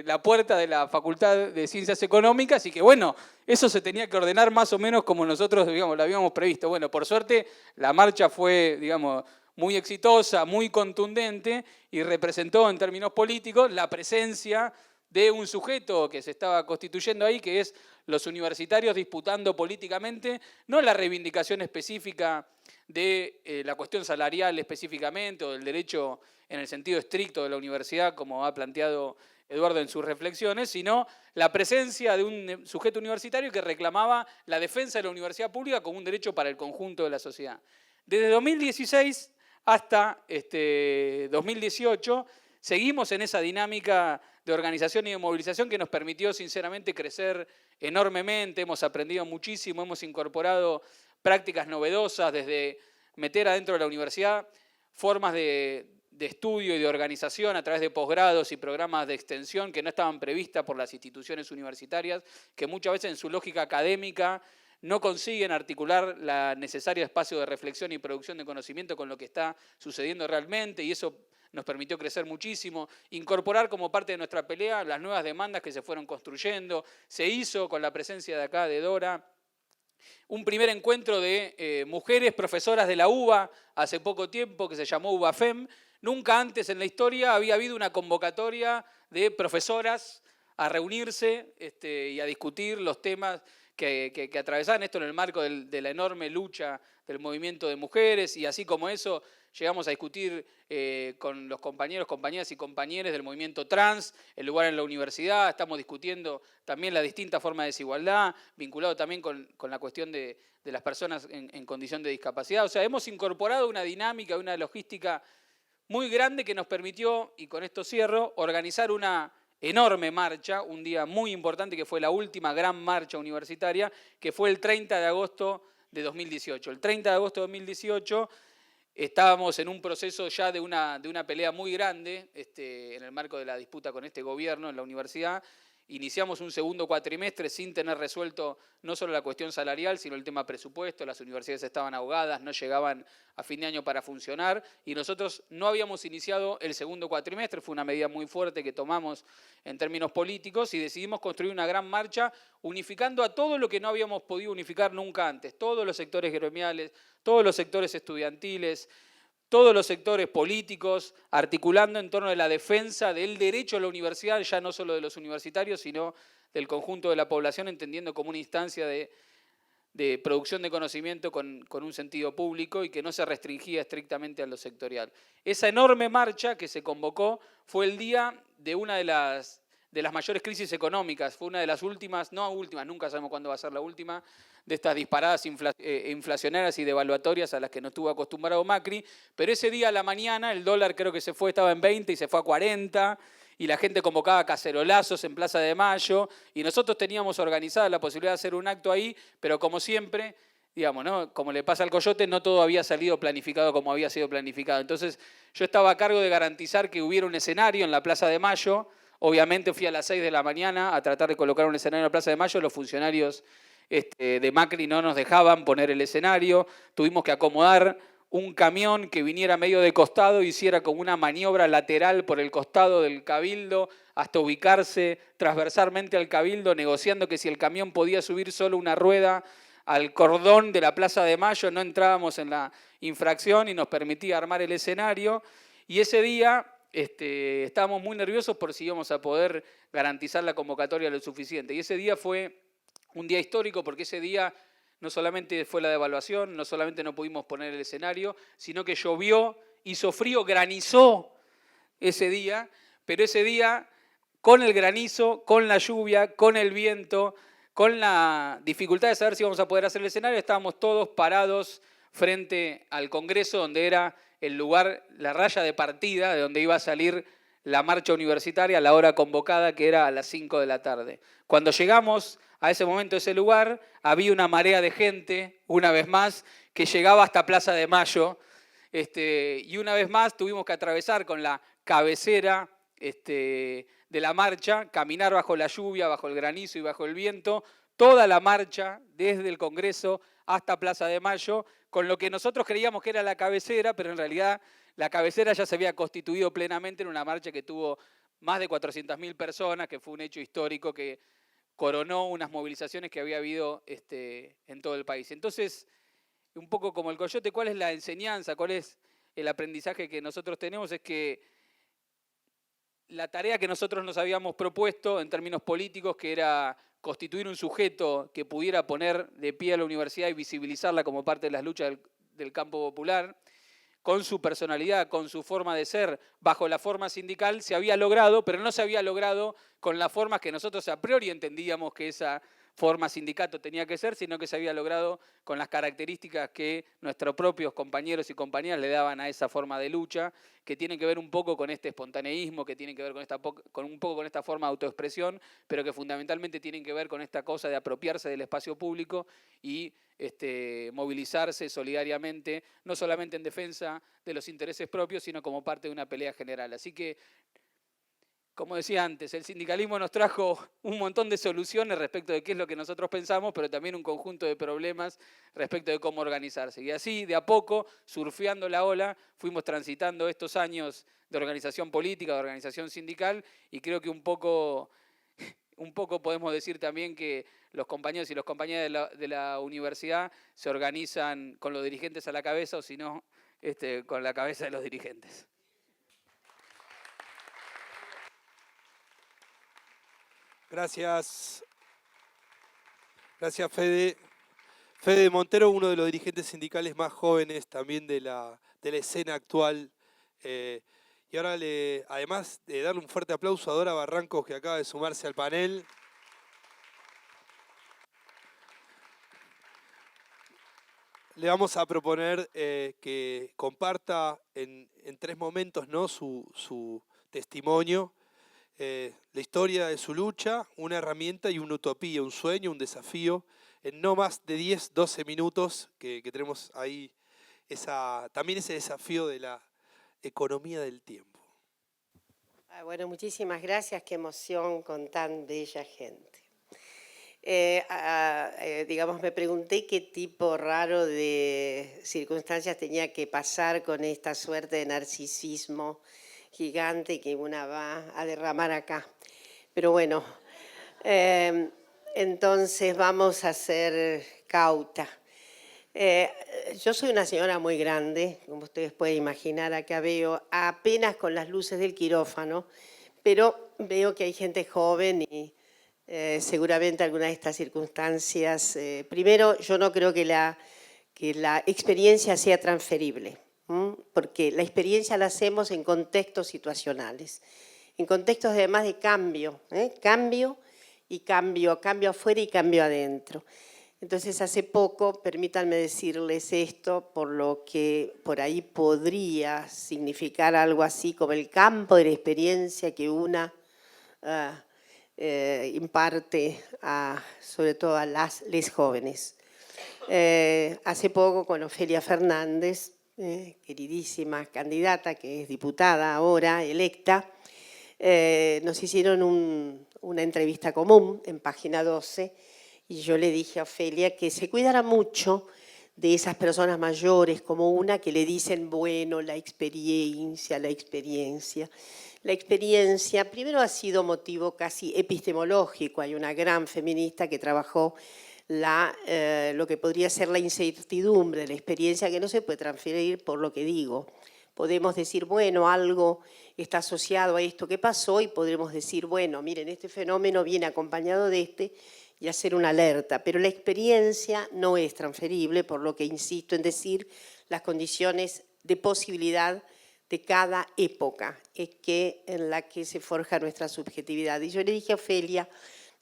la puerta de la Facultad de Ciencias Económicas y que bueno, eso se tenía que ordenar más o menos como nosotros, digamos, lo habíamos previsto. Bueno, por suerte la marcha fue, digamos, muy exitosa, muy contundente y representó en términos políticos la presencia de un sujeto que se estaba constituyendo ahí, que es los universitarios disputando políticamente, no la reivindicación específica de la cuestión salarial específicamente o del derecho en el sentido estricto de la universidad, como ha planteado Eduardo en sus reflexiones, sino la presencia de un sujeto universitario que reclamaba la defensa de la universidad pública como un derecho para el conjunto de la sociedad. Desde 2016 hasta 2018 seguimos en esa dinámica de organización y de movilización que nos permitió sinceramente crecer enormemente, hemos aprendido muchísimo, hemos incorporado prácticas novedosas desde meter adentro de la universidad formas de estudio y de organización a través de posgrados y programas de extensión que no estaban previstas por las instituciones universitarias, que muchas veces en su lógica académica no consiguen articular la necesaria espacio de reflexión y producción de conocimiento con lo que está sucediendo realmente, y eso nos permitió crecer muchísimo, incorporar como parte de nuestra pelea las nuevas demandas que se fueron construyendo. Se hizo con la presencia de acá de Dora un primer encuentro de mujeres profesoras de la UBA hace poco tiempo que se llamó UBAFEM. Nunca antes en la historia había habido una convocatoria de profesoras a reunirse y a discutir los temas que atravesaban esto en el marco de la enorme lucha del movimiento de mujeres, y así como eso llegamos a discutir con los compañeros, compañeras y compañeros del movimiento trans, el lugar en la universidad. Estamos discutiendo también la distinta forma de desigualdad, vinculado también con la cuestión de las personas en condición de discapacidad. O sea, hemos incorporado una dinámica, una logística muy grande que nos permitió, y con esto cierro, organizar una enorme marcha, un día muy importante que fue la última gran marcha universitaria, que fue el 30 de agosto de 2018. El 30 de agosto de 2018 estábamos en un proceso ya de una pelea muy grande en el marco de la disputa con este gobierno en la universidad. Iniciamos un segundo cuatrimestre sin tener resuelto no solo la cuestión salarial, sino el tema presupuesto. Las universidades estaban ahogadas, no llegaban a fin de año para funcionar y nosotros no habíamos iniciado el segundo cuatrimestre. Fue una medida muy fuerte que tomamos en términos políticos y decidimos construir una gran marcha unificando a todo lo que no habíamos podido unificar nunca antes. Todos los sectores gremiales, todos los sectores estudiantiles, todos los sectores políticos, articulando en torno de la defensa del derecho a la universidad, ya no solo de los universitarios, sino del conjunto de la población, entendiendo como una instancia de producción de conocimiento con un sentido público y que no se restringía estrictamente a lo sectorial. Esa enorme marcha que se convocó fue el día de una de las mayores crisis económicas, fue una de las últimas, no últimas, nunca sabemos cuándo va a ser la última, de estas disparadas inflacionarias y devaluatorias a las que nos estuvo acostumbrado Macri, pero ese día a la mañana el dólar creo que estaba en 20 y se fue a 40, y la gente convocaba cacerolazos en Plaza de Mayo, y nosotros teníamos organizada la posibilidad de hacer un acto ahí, pero como siempre, digamos, ¿no? Como le pasa al Coyote, no todo había salido planificado como había sido planificado. Entonces yo estaba a cargo de garantizar que hubiera un escenario en la Plaza de Mayo. Obviamente fui a las 6 de la mañana a tratar de colocar un escenario en la Plaza de Mayo, los funcionarios de Macri no nos dejaban poner el escenario, tuvimos que acomodar un camión que viniera medio de costado y hiciera como una maniobra lateral por el costado del Cabildo hasta ubicarse transversalmente al Cabildo, negociando que si el camión podía subir solo una rueda al cordón de la Plaza de Mayo no entrábamos en la infracción y nos permitía armar el escenario. Y ese día estábamos muy nerviosos por si íbamos a poder garantizar la convocatoria lo suficiente. Y ese día fue un día histórico porque ese día no solamente fue la devaluación, no solamente no pudimos poner el escenario, sino que llovió, hizo frío, granizó ese día, pero ese día con el granizo, con la lluvia, con el viento, con la dificultad de saber si íbamos a poder hacer el escenario, estábamos todos parados frente al Congreso, donde era el lugar, la raya de partida de donde iba a salir la marcha universitaria a la hora convocada, que era a las 5 de la tarde. Cuando llegamos a ese momento, a ese lugar, había una marea de gente, una vez más, que llegaba hasta Plaza de Mayo, y una vez más tuvimos que atravesar con la cabecera de la marcha, caminar bajo la lluvia, bajo el granizo y bajo el viento, toda la marcha desde el Congreso hasta Plaza de Mayo, con lo que nosotros creíamos que era la cabecera, pero en realidad la cabecera ya se había constituido plenamente en una marcha que tuvo más de 400.000 personas, que fue un hecho histórico que coronó unas movilizaciones que había habido en todo el país. Entonces, un poco como el coyote, ¿cuál es la enseñanza? ¿Cuál es el aprendizaje que nosotros tenemos? Es que la tarea que nosotros nos habíamos propuesto en términos políticos, que era constituir un sujeto que pudiera poner de pie a la universidad y visibilizarla como parte de las luchas del campo popular, con su personalidad, con su forma de ser, bajo la forma sindical, se había logrado, pero no se había logrado con las formas que nosotros a priori entendíamos que esa forma sindicato tenía que ser, sino que se había logrado con las características que nuestros propios compañeros y compañeras le daban a esa forma de lucha, que tienen que ver un poco con este espontaneísmo, que tienen que ver con un poco con esta forma de autoexpresión, pero que fundamentalmente tienen que ver con esta cosa de apropiarse del espacio público y movilizarse solidariamente, no solamente en defensa de los intereses propios, sino como parte de una pelea general. Así que, como decía antes, el sindicalismo nos trajo un montón de soluciones respecto de qué es lo que nosotros pensamos, pero también un conjunto de problemas respecto de cómo organizarse. Y así, de a poco, surfeando la ola, fuimos transitando estos años de organización política, de organización sindical, y creo que un poco podemos decir también que los compañeros y las compañeras de la universidad se organizan con los dirigentes a la cabeza, o si no, con la cabeza de los dirigentes. Gracias. Gracias, Fede. Fede Montero, uno de los dirigentes sindicales más jóvenes también de la escena actual. Y ahora, además de darle un fuerte aplauso a Dora Barrancos, que acaba de sumarse al panel. Le vamos a proponer que comparta en 3 momentos, ¿no?, su testimonio. La historia de su lucha, una herramienta y una utopía, un sueño, un desafío, en no más de 10, 12 minutos, que tenemos ahí también ese desafío de la economía del tiempo. Bueno, muchísimas gracias, qué emoción con tan bella gente. Digamos, me pregunté qué tipo raro de circunstancias tenía que pasar con esta suerte de narcisismo gigante que una va a derramar acá. Pero bueno, entonces vamos a ser cauta. Yo soy una señora muy grande, como ustedes pueden imaginar, acá veo apenas con las luces del quirófano, pero veo que hay gente joven y seguramente algunas de estas circunstancias. Primero, yo no creo que la experiencia sea transferible, porque la experiencia la hacemos en contextos situacionales, en contextos además de cambio, cambio afuera y cambio adentro. Entonces, hace poco, permítanme decirles esto, por lo que por ahí podría significar algo así como el campo de la experiencia que una imparte sobre todo a les jóvenes. Hace poco con Ofelia Fernández, queridísima candidata que es diputada ahora, electa, nos hicieron una entrevista común en Página 12 y yo le dije a Ofelia que se cuidara mucho de esas personas mayores como una que le dicen, bueno, la experiencia. La experiencia primero ha sido motivo casi epistemológico. Hay una gran feminista que trabajó lo que podría ser la incertidumbre de la experiencia que no se puede transferir por lo que digo. Podemos decir, bueno, algo está asociado a esto que pasó y podremos decir, bueno, miren, este fenómeno viene acompañado de y hacer una alerta. Pero la experiencia no es transferible, por lo que insisto en decir las condiciones de posibilidad de cada época en la que se forja nuestra subjetividad. Y yo le dije a Ofelia,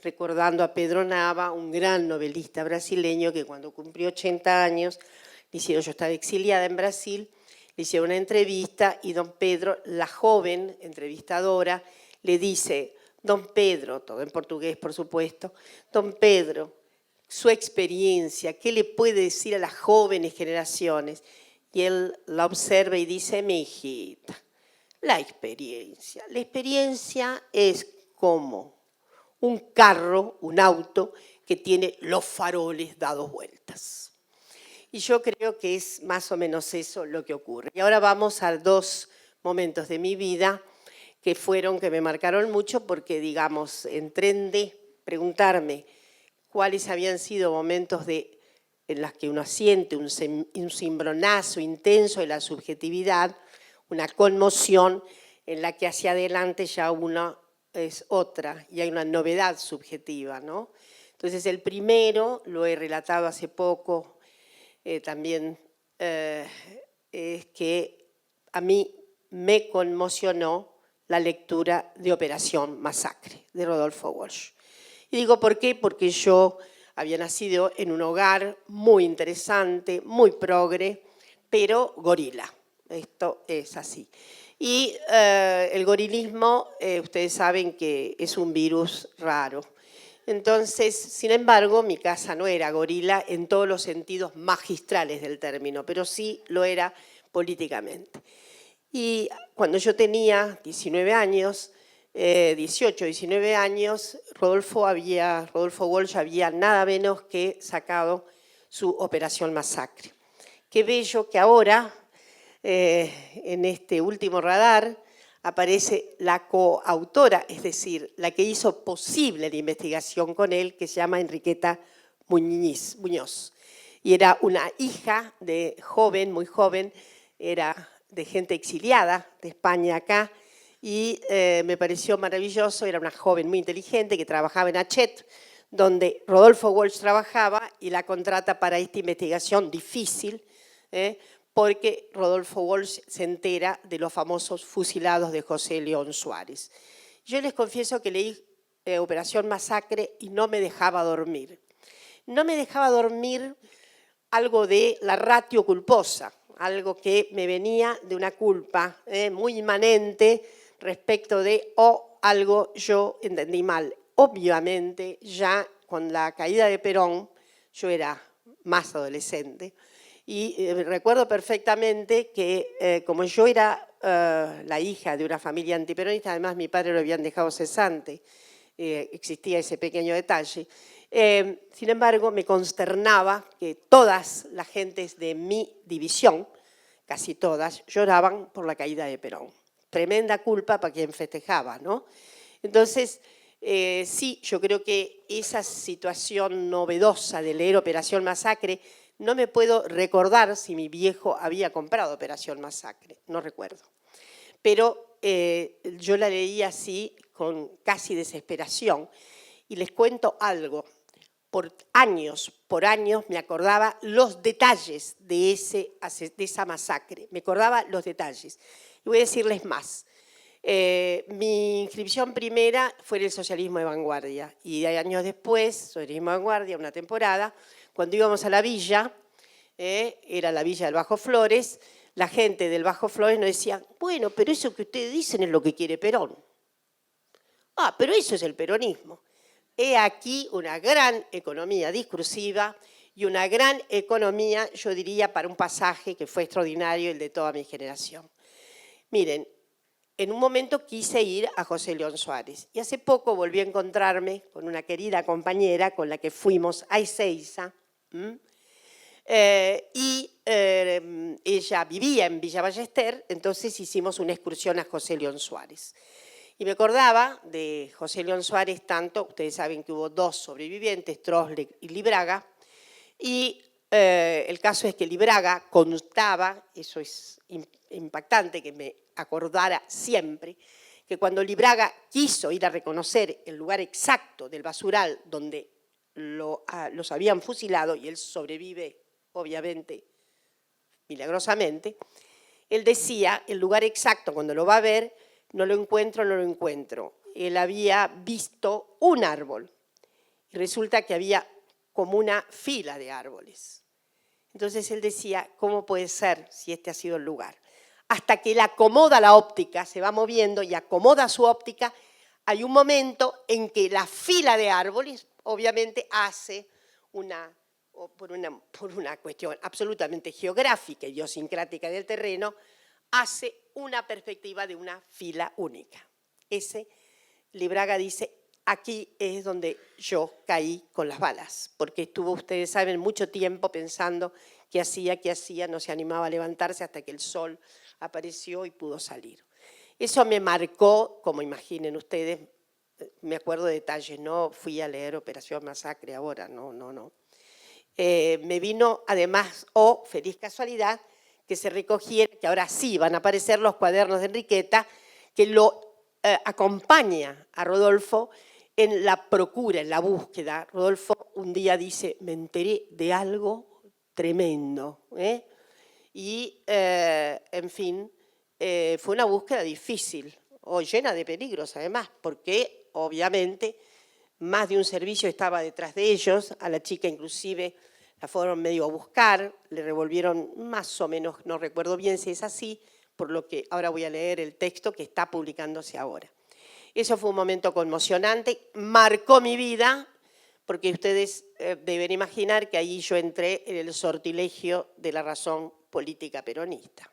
recordando a Pedro Nava, un gran novelista brasileño que cuando cumplió 80 años, yo estaba exiliada en Brasil, Le hicieron una entrevista y don Pedro, la joven entrevistadora, le dice, don Pedro, todo en portugués por supuesto, don Pedro, su experiencia, ¿qué le puede decir a las jóvenes generaciones? Y él la observa y dice, mi hijita, la experiencia es como un carro, un auto que tiene los faroles dados vueltas. Y yo creo que es más o menos eso lo que ocurre. Y ahora vamos a 2 momentos de mi vida que me marcaron mucho porque, digamos, de preguntarme cuáles habían sido momentos en los que uno siente un cimbronazo intenso de la subjetividad, una conmoción en la que hacia adelante ya uno es otra y hay una novedad subjetiva, ¿no? Entonces el primero, lo he relatado hace poco, también es que a mí me conmocionó la lectura de Operación Masacre, de Rodolfo Walsh. Y digo, ¿por qué? Porque yo había nacido en un hogar muy interesante, muy progre, pero gorila. Esto es así. Y el gorilismo, ustedes saben que es un virus raro. Entonces, sin embargo, mi casa no era gorila en todos los sentidos magistrales del término, pero sí lo era políticamente. Y cuando yo tenía 19 años, 18, 19 años, Rodolfo Walsh había nada menos que sacado su Operación Masacre. Qué bello que ahora, en este último radar, aparece la coautora, es decir, la que hizo posible la investigación con él, que se llama Enriqueta Muñoz. Y era una hija de muy joven, era de gente exiliada de España acá, y me pareció maravilloso, era una joven muy inteligente que trabajaba en Hachette, donde Rodolfo Walsh trabajaba y la contrata para esta investigación difícil, porque Rodolfo Walsh se entera de los famosos fusilados de José León Suárez. Yo les confieso que leí Operación Masacre y no me dejaba dormir. No me dejaba dormir algo de la ratio culposa, algo que me venía de una culpa muy inmanente respecto de algo yo entendí mal. Obviamente, ya con la caída de Perón, yo era más adolescente, y recuerdo perfectamente que como yo era la hija de una familia antiperonista, además mi padre lo habían dejado cesante, existía ese pequeño detalle, sin embargo me consternaba que todas las gentes de mi división, casi todas, lloraban por la caída de Perón. Tremenda culpa para quien festejaba, ¿no? Entonces, sí, yo creo que esa situación novedosa de leer Operación Masacre, no me puedo recordar si mi viejo había comprado Operación Masacre, no recuerdo. Pero yo la leí así, con casi desesperación. Y les cuento algo. Por años me acordaba los detalles de esa masacre. Me acordaba los detalles. Y voy a decirles más. Mi inscripción primera fue en el socialismo de vanguardia. Y años después, socialismo de vanguardia, una temporada, cuando íbamos a la villa, era la villa del Bajo Flores, la gente del Bajo Flores nos decía, bueno, pero eso que ustedes dicen es lo que quiere Perón. Ah, pero eso es el peronismo. He aquí una gran economía discursiva y una gran economía, yo diría, para un pasaje que fue extraordinario, el de toda mi generación. Miren, en un momento quise ir a José León Suárez y hace poco volví a encontrarme con una querida compañera con la que fuimos a Ezeiza, ella vivía en Villa Ballester, entonces hicimos una excursión a José León Suárez. Y me acordaba de José León Suárez tanto, ustedes saben que hubo 2 sobrevivientes, Trosle y Libraga, y el caso es que Libraga contaba, eso es impactante que me acordara siempre, que cuando Libraga quiso ir a reconocer el lugar exacto del basural donde los habían fusilado, y él sobrevive, obviamente, milagrosamente, él decía, el lugar exacto, cuando lo va a ver, no lo encuentro. Él había visto un árbol y resulta que había como una fila de árboles. Entonces él decía, ¿cómo puede ser si este ha sido el lugar? hasta que él acomoda la óptica, se va moviendo y acomoda su óptica, hay un momento en que la fila de árboles obviamente hace por una cuestión absolutamente geográfica y idiosincrática del terreno, hace una perspectiva de una fila única. Libraga dice, aquí es donde yo caí con las balas, porque estuvo, ustedes saben, mucho tiempo pensando qué hacía, no se animaba a levantarse hasta que el sol apareció y pudo salir. Eso me marcó, como imaginen ustedes, me acuerdo de detalles, no fui a leer Operación Masacre ahora, no. Me vino además, feliz casualidad, que se recogiera, que ahora sí van a aparecer los cuadernos de Enriqueta, que lo acompaña a Rodolfo en la procura, en la búsqueda. Rodolfo un día dice, me enteré de algo tremendo. Y, en fin, fue una búsqueda difícil, llena de peligros además, porque obviamente más de un servicio estaba detrás de ellos, a la chica inclusive la fueron medio a buscar, le revolvieron más o menos, no recuerdo bien si es así, por lo que ahora voy a leer el texto que está publicándose ahora. Eso fue un momento conmocionante, marcó mi vida, porque ustedes deben imaginar que ahí yo entré en el sortilegio de la razón política peronista,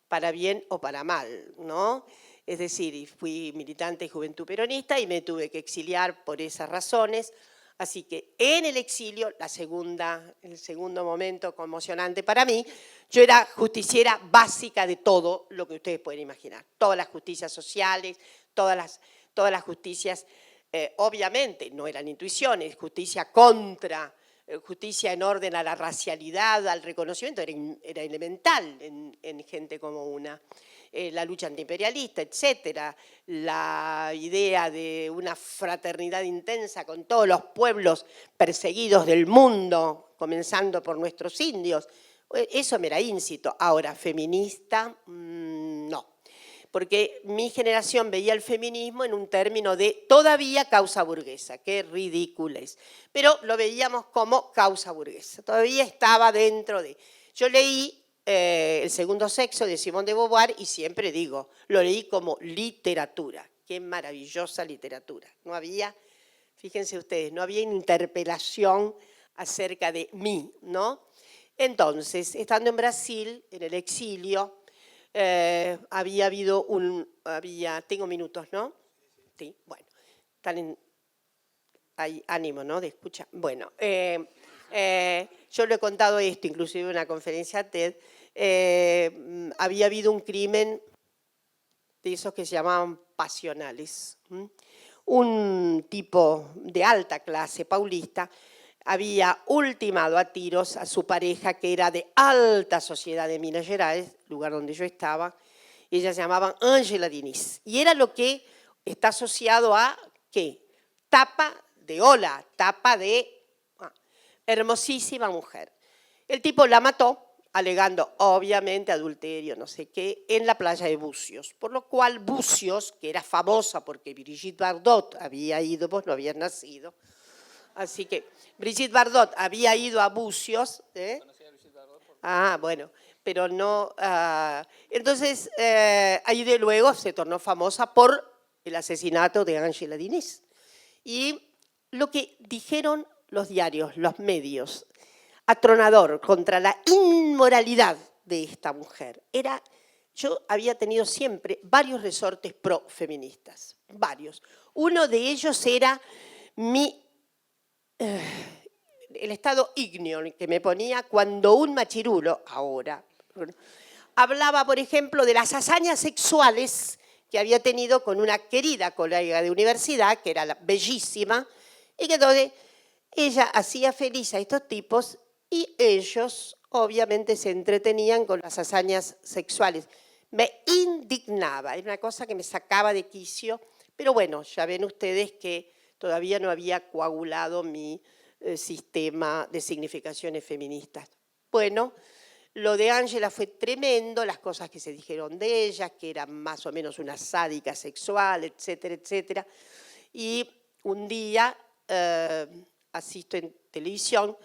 para bien o para mal, ¿no? Es decir, fui militante de Juventud Peronista y me tuve que exiliar por esas razones. Así que en el exilio, el segundo momento conmocionante para mí, yo era justiciera básica de todo lo que ustedes pueden imaginar. Todas las justicias sociales, todas las justicias, obviamente no eran intuiciones, justicia justicia en orden a la racialidad, al reconocimiento, era elemental en gente como una. La lucha antiimperialista, etcétera, la idea de una fraternidad intensa con todos los pueblos perseguidos del mundo, comenzando por nuestros indios, eso me era íncito. Ahora, feminista, no, porque mi generación veía el feminismo en un término de todavía causa burguesa, qué ridículo es, pero lo veíamos como causa burguesa, todavía estaba dentro de. Yo leí El segundo sexo de Simone de Beauvoir y siempre digo, lo leí como literatura. Qué maravillosa literatura. No había, fíjense ustedes, no había interpelación acerca de mí, ¿no? Entonces, estando en Brasil, en el exilio, había habido tengo minutos, ¿no? Sí, bueno, hay ánimo, ¿no? De escuchar. Bueno, yo lo he contado esto, inclusive en una conferencia TED, había habido un crimen de esos que se llamaban pasionales. Un tipo de alta clase paulista había ultimado a tiros a su pareja, que era de alta sociedad de Minas Gerais, lugar donde yo estaba. Ella se llamaba Ángela Diniz. Y era lo que está asociado a, ¿qué? Tapa de ola, tapa de hermosísima mujer. El tipo la mató, alegando obviamente adulterio, no sé qué, en la playa de Bucios. Por lo cual Bucios, que era famosa porque Brigitte Bardot había ido, vos no habías nacido, así que Brigitte Bardot había ido a Bucios. Bueno, pero no. Entonces, ahí de luego se tornó famosa por el asesinato de Ángela Diniz. Y lo que dijeron los diarios, los medios, atronador contra la inmoralidad de esta mujer. Yo había tenido siempre varios resortes pro-feministas, varios. Uno de ellos era el estado ígneo que me ponía cuando un machirulo, ahora, hablaba, por ejemplo, de las hazañas sexuales que había tenido con una querida colega de universidad, que era bellísima, y que entonces ella hacía feliz a estos tipos y ellos obviamente se entretenían con las hazañas sexuales. Me indignaba, era una cosa que me sacaba de quicio, pero bueno, ya ven ustedes que todavía no había coagulado mi sistema de significaciones feministas. Bueno, lo de Ángela fue tremendo, las cosas que se dijeron de ella, que era más o menos una sádica sexual, etcétera, etcétera. Y un día asisto en televisión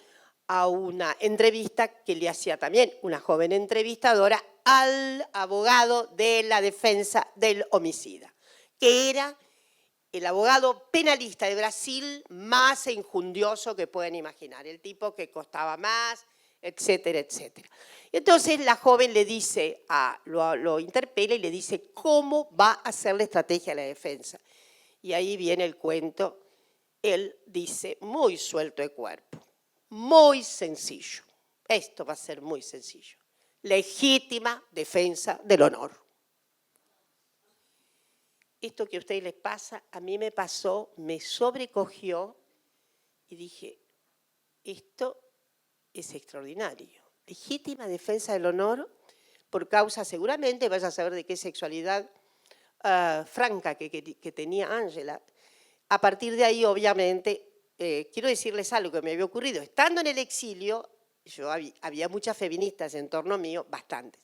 a una entrevista que le hacía también una joven entrevistadora al abogado de la defensa del homicida, que era el abogado penalista de Brasil más enjundioso que pueden imaginar, el tipo que costaba más, etcétera, etcétera. Entonces la joven le dice, lo interpela y le dice cómo va a ser la estrategia de la defensa. Y ahí viene el cuento. Él dice, muy suelto de cuerpo, muy sencillo. Esto va a ser muy sencillo. Legítima defensa del honor. Esto que a ustedes les pasa, a mí me pasó, me sobrecogió y dije, esto es extraordinario. Legítima defensa del honor por causa, seguramente, vaya a saber de qué sexualidad franca que tenía Ángela. A partir de ahí, obviamente, quiero decirles algo que me había ocurrido. Estando en el exilio, había muchas feministas en torno mío, bastantes.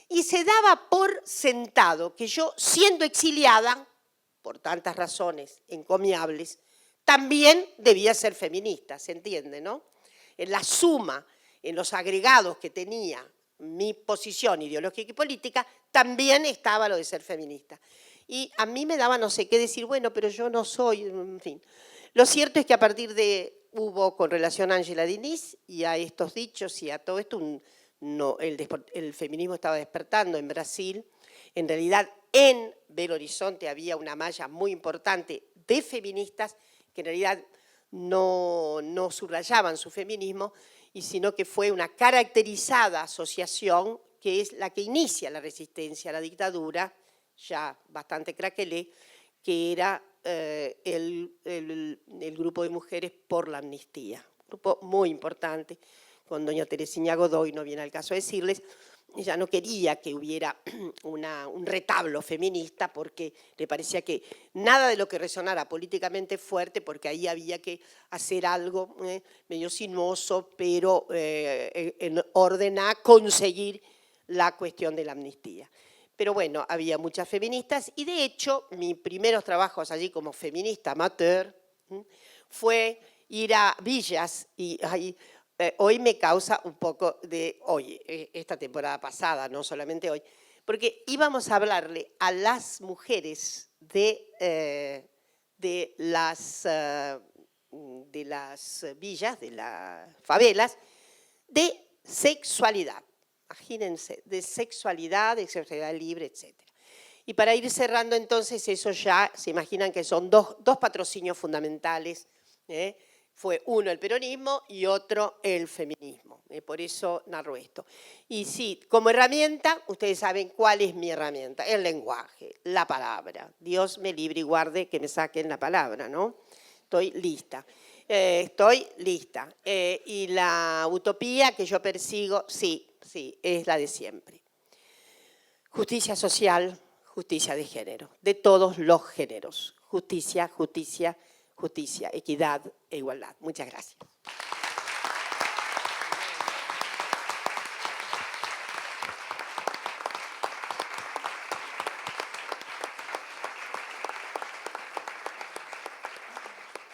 Y se daba por sentado que yo, siendo exiliada, por tantas razones encomiables, también debía ser feminista, ¿se entiende, no? En la suma, en los agregados que tenía mi posición ideológica y política, también estaba lo de ser feminista. Y a mí me daba no sé qué decir, bueno, pero yo no soy, en fin. Lo cierto es que a partir de, hubo con relación a Ángela Diniz y a estos dichos y a todo esto, el feminismo estaba despertando en Brasil. En realidad, en Belo Horizonte había una malla muy importante de feministas que en realidad no subrayaban su feminismo, y sino que fue una caracterizada asociación que es la que inicia la resistencia a la dictadura, ya bastante craquelé, que era el grupo de mujeres por la amnistía. Un grupo muy importante, con doña Teresina Godoy, no viene al caso decirles. Ella no quería que hubiera un retablo feminista porque le parecía que nada de lo que resonara políticamente fuerte, porque ahí había que hacer algo medio sinuoso, pero en orden a conseguir la cuestión de la amnistía. Pero bueno, había muchas feministas y de hecho mis primeros trabajos allí como feminista amateur fue ir a villas y ahí. Hoy me causa un poco de, hoy, esta temporada pasada, no solamente hoy, porque íbamos a hablarle a las mujeres de las villas, de las favelas, de sexualidad. Imagínense, de sexualidad libre, etc. Y para ir cerrando entonces, eso ya se imaginan que son dos patrocinios fundamentales, fue uno el peronismo y otro el feminismo. Por eso narro esto. Y sí, como herramienta, ustedes saben cuál es mi herramienta. El lenguaje, la palabra. Dios me libre y guarde que me saquen la palabra, ¿no? Estoy lista. Estoy lista. Y la utopía que yo persigo, sí, es la de siempre. Justicia social, justicia de género. De todos los géneros. Justicia, justicia, justicia, equidad e igualdad. Muchas gracias.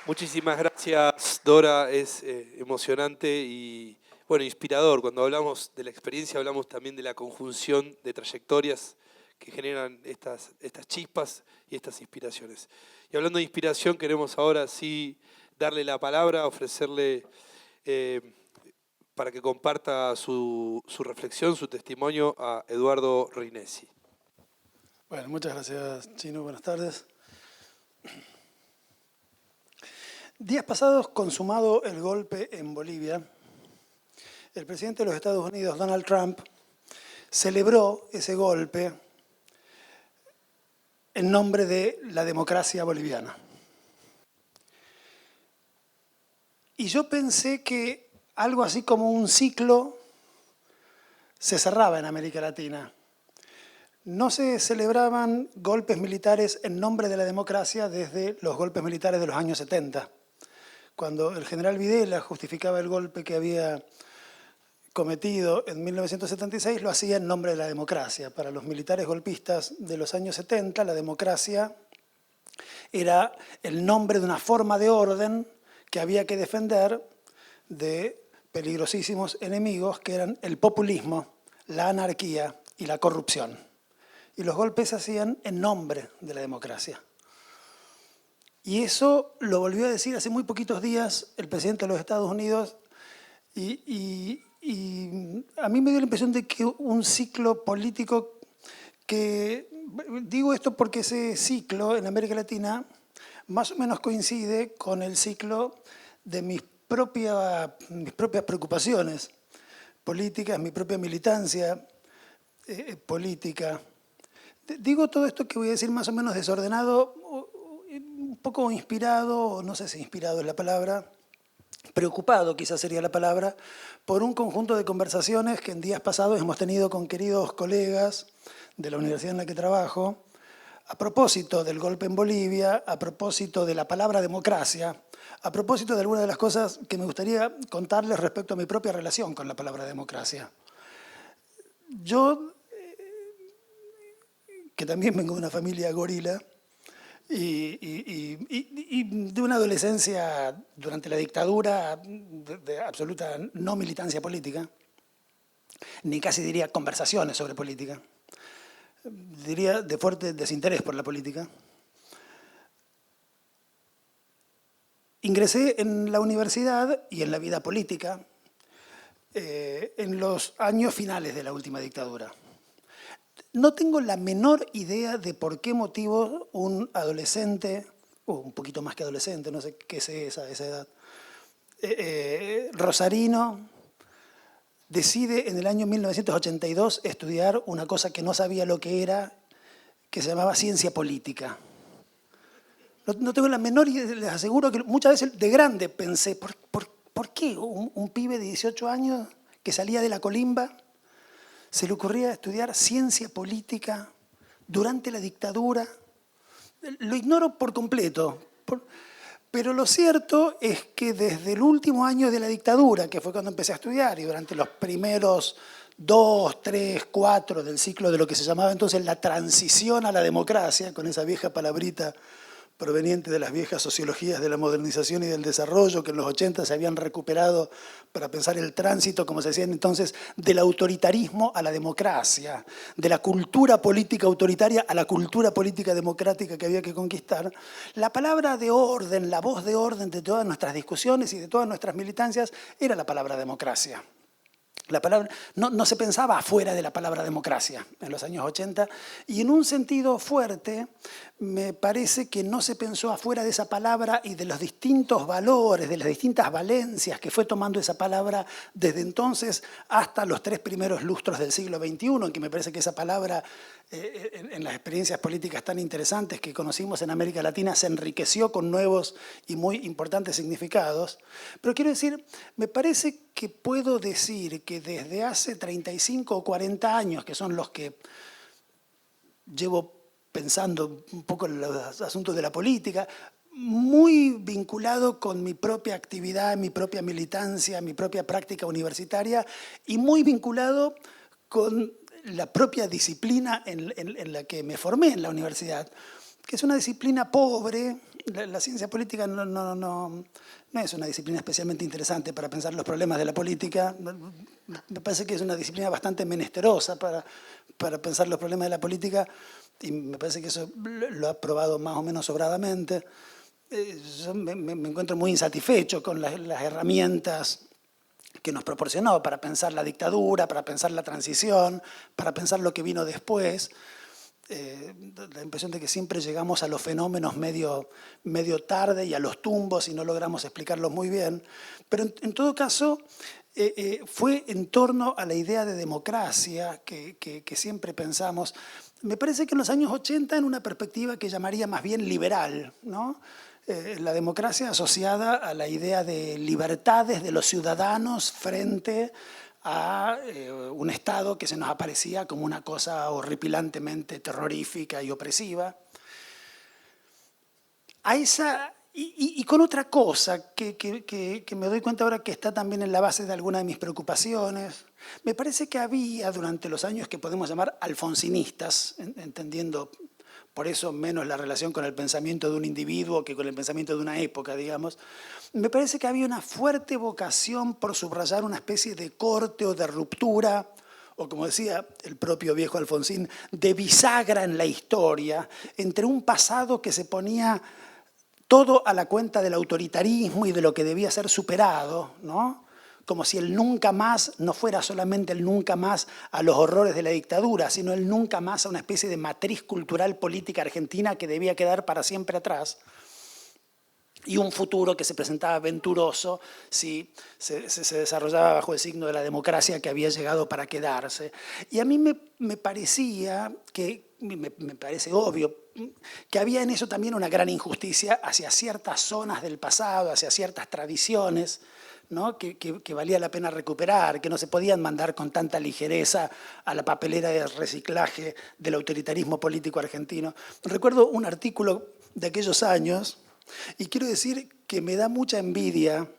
Muchísimas gracias, Dora. Es emocionante y bueno, inspirador. Cuando hablamos de la experiencia, hablamos también de la conjunción de trayectorias que generan estas chispas y estas inspiraciones. Y hablando de inspiración, queremos ahora sí darle la palabra, ofrecerle para que comparta su reflexión, su testimonio a Eduardo Rinesi. Bueno, muchas gracias, Chino. Buenas tardes. Días pasados, consumado el golpe en Bolivia, el presidente de los Estados Unidos, Donald Trump, celebró ese golpe en nombre de la democracia boliviana. Y yo pensé que algo así como un ciclo se cerraba en América Latina. No se celebraban golpes militares en nombre de la democracia desde los golpes militares de los años 70, cuando el general Videla justificaba el golpe que había cometido en 1976, lo hacía en nombre de la democracia. Para los militares golpistas de los años 70, la democracia era el nombre de una forma de orden que había que defender de peligrosísimos enemigos que eran el populismo, la anarquía y la corrupción. Y los golpes se hacían en nombre de la democracia. Y eso lo volvió a decir hace muy poquitos días el presidente de los Estados Unidos, y a mí me dio la impresión de que un ciclo político que, digo esto porque ese ciclo en América Latina más o menos coincide con el ciclo de mis propias preocupaciones políticas, mi propia militancia política. Digo todo esto que voy a decir más o menos desordenado, un poco inspirado, no sé si inspirado es la palabra, preocupado quizás sería la palabra, por un conjunto de conversaciones que en días pasados hemos tenido con queridos colegas de la universidad en la que trabajo, a propósito del golpe en Bolivia, a propósito de la palabra democracia, a propósito de algunas de las cosas que me gustaría contarles respecto a mi propia relación con la palabra democracia. Yo, que también vengo de una familia gorila, y de una adolescencia durante la dictadura de absoluta no militancia política, ni casi diría conversaciones sobre política, diría de fuerte desinterés por la política. Ingresé en la universidad y en la vida política en los años finales de la última dictadura. No tengo la menor idea de por qué motivo un adolescente, un poquito más que adolescente, no sé qué es esa edad, rosarino, decide en el año 1982 estudiar una cosa que no sabía lo que era, que se llamaba ciencia política. No tengo la menor idea, les aseguro que muchas veces de grande pensé, ¿por qué un pibe de 18 años que salía de la colimba se le ocurría estudiar ciencia política durante la dictadura? Lo ignoro por completo, pero lo cierto es que desde el último año de la dictadura, que fue cuando empecé a estudiar, y durante los primeros 2, 3, 4 del ciclo de lo que se llamaba entonces la transición a la democracia, con esa vieja palabrita proveniente de las viejas sociologías de la modernización y del desarrollo que en los 80 se habían recuperado para pensar el tránsito, como se decía entonces, del autoritarismo a la democracia, de la cultura política autoritaria a la cultura política democrática que había que conquistar. La palabra de orden, la voz de orden de todas nuestras discusiones y de todas nuestras militancias era la palabra democracia. La palabra, no se pensaba afuera de la palabra democracia en los años 80, y en un sentido fuerte me parece que no se pensó afuera de esa palabra y de los distintos valores, de las distintas valencias que fue tomando esa palabra desde entonces hasta los 3 primeros lustros del siglo XXI, en que me parece que esa palabra en las experiencias políticas tan interesantes que conocimos en América Latina se enriqueció con nuevos y muy importantes significados. Pero quiero decir, me parece que puedo decir que desde hace 35 o 40 años, que son los que llevo pensando un poco en los asuntos de la política, muy vinculado con mi propia actividad, mi propia militancia, mi propia práctica universitaria, y muy vinculado con la propia disciplina en la que me formé en la universidad, que es una disciplina pobre. La ciencia política no es una disciplina especialmente interesante para pensar los problemas de la política. Me parece que es una disciplina bastante menesterosa para pensar los problemas de la política, y me parece que eso lo ha probado más o menos sobradamente. Yo me encuentro muy insatisfecho con las herramientas que nos proporcionó para pensar la dictadura, para pensar la transición, para pensar lo que vino después. La impresión de que siempre llegamos a los fenómenos medio tarde y a los tumbos y no logramos explicarlos muy bien. Pero en todo caso, fue en torno a la idea de democracia que siempre pensamos. Me parece que en los años 80 en una perspectiva que llamaría más bien liberal, ¿no? La democracia asociada a la idea de libertades de los ciudadanos frente a un Estado que se nos aparecía como una cosa horripilantemente terrorífica y opresiva. Y con otra cosa que me doy cuenta ahora que está también en la base de alguna de mis preocupaciones. Me parece que había durante los años que podemos llamar alfonsinistas, entendiendo por eso menos la relación con el pensamiento de un individuo que con el pensamiento de una época, digamos. Me parece que había una fuerte vocación por subrayar una especie de corte o de ruptura o como decía el propio viejo Alfonsín, de bisagra en la historia entre un pasado que se ponía todo a la cuenta del autoritarismo y de lo que debía ser superado, ¿no? Como si el nunca más no fuera solamente el nunca más a los horrores de la dictadura, sino el nunca más a una especie de matriz cultural política argentina que debía quedar para siempre atrás, y un futuro que se presentaba venturoso si se desarrollaba bajo el signo de la democracia que había llegado para quedarse. Y a mí me parecía que, me parece obvio, que había en eso también una gran injusticia hacia ciertas zonas del pasado, hacia ciertas tradiciones, ¿no? que valía la pena recuperar, que no se podían mandar con tanta ligereza a la papelera de reciclaje del autoritarismo político argentino. Recuerdo un artículo de aquellos años, y quiero decir que me da mucha envidia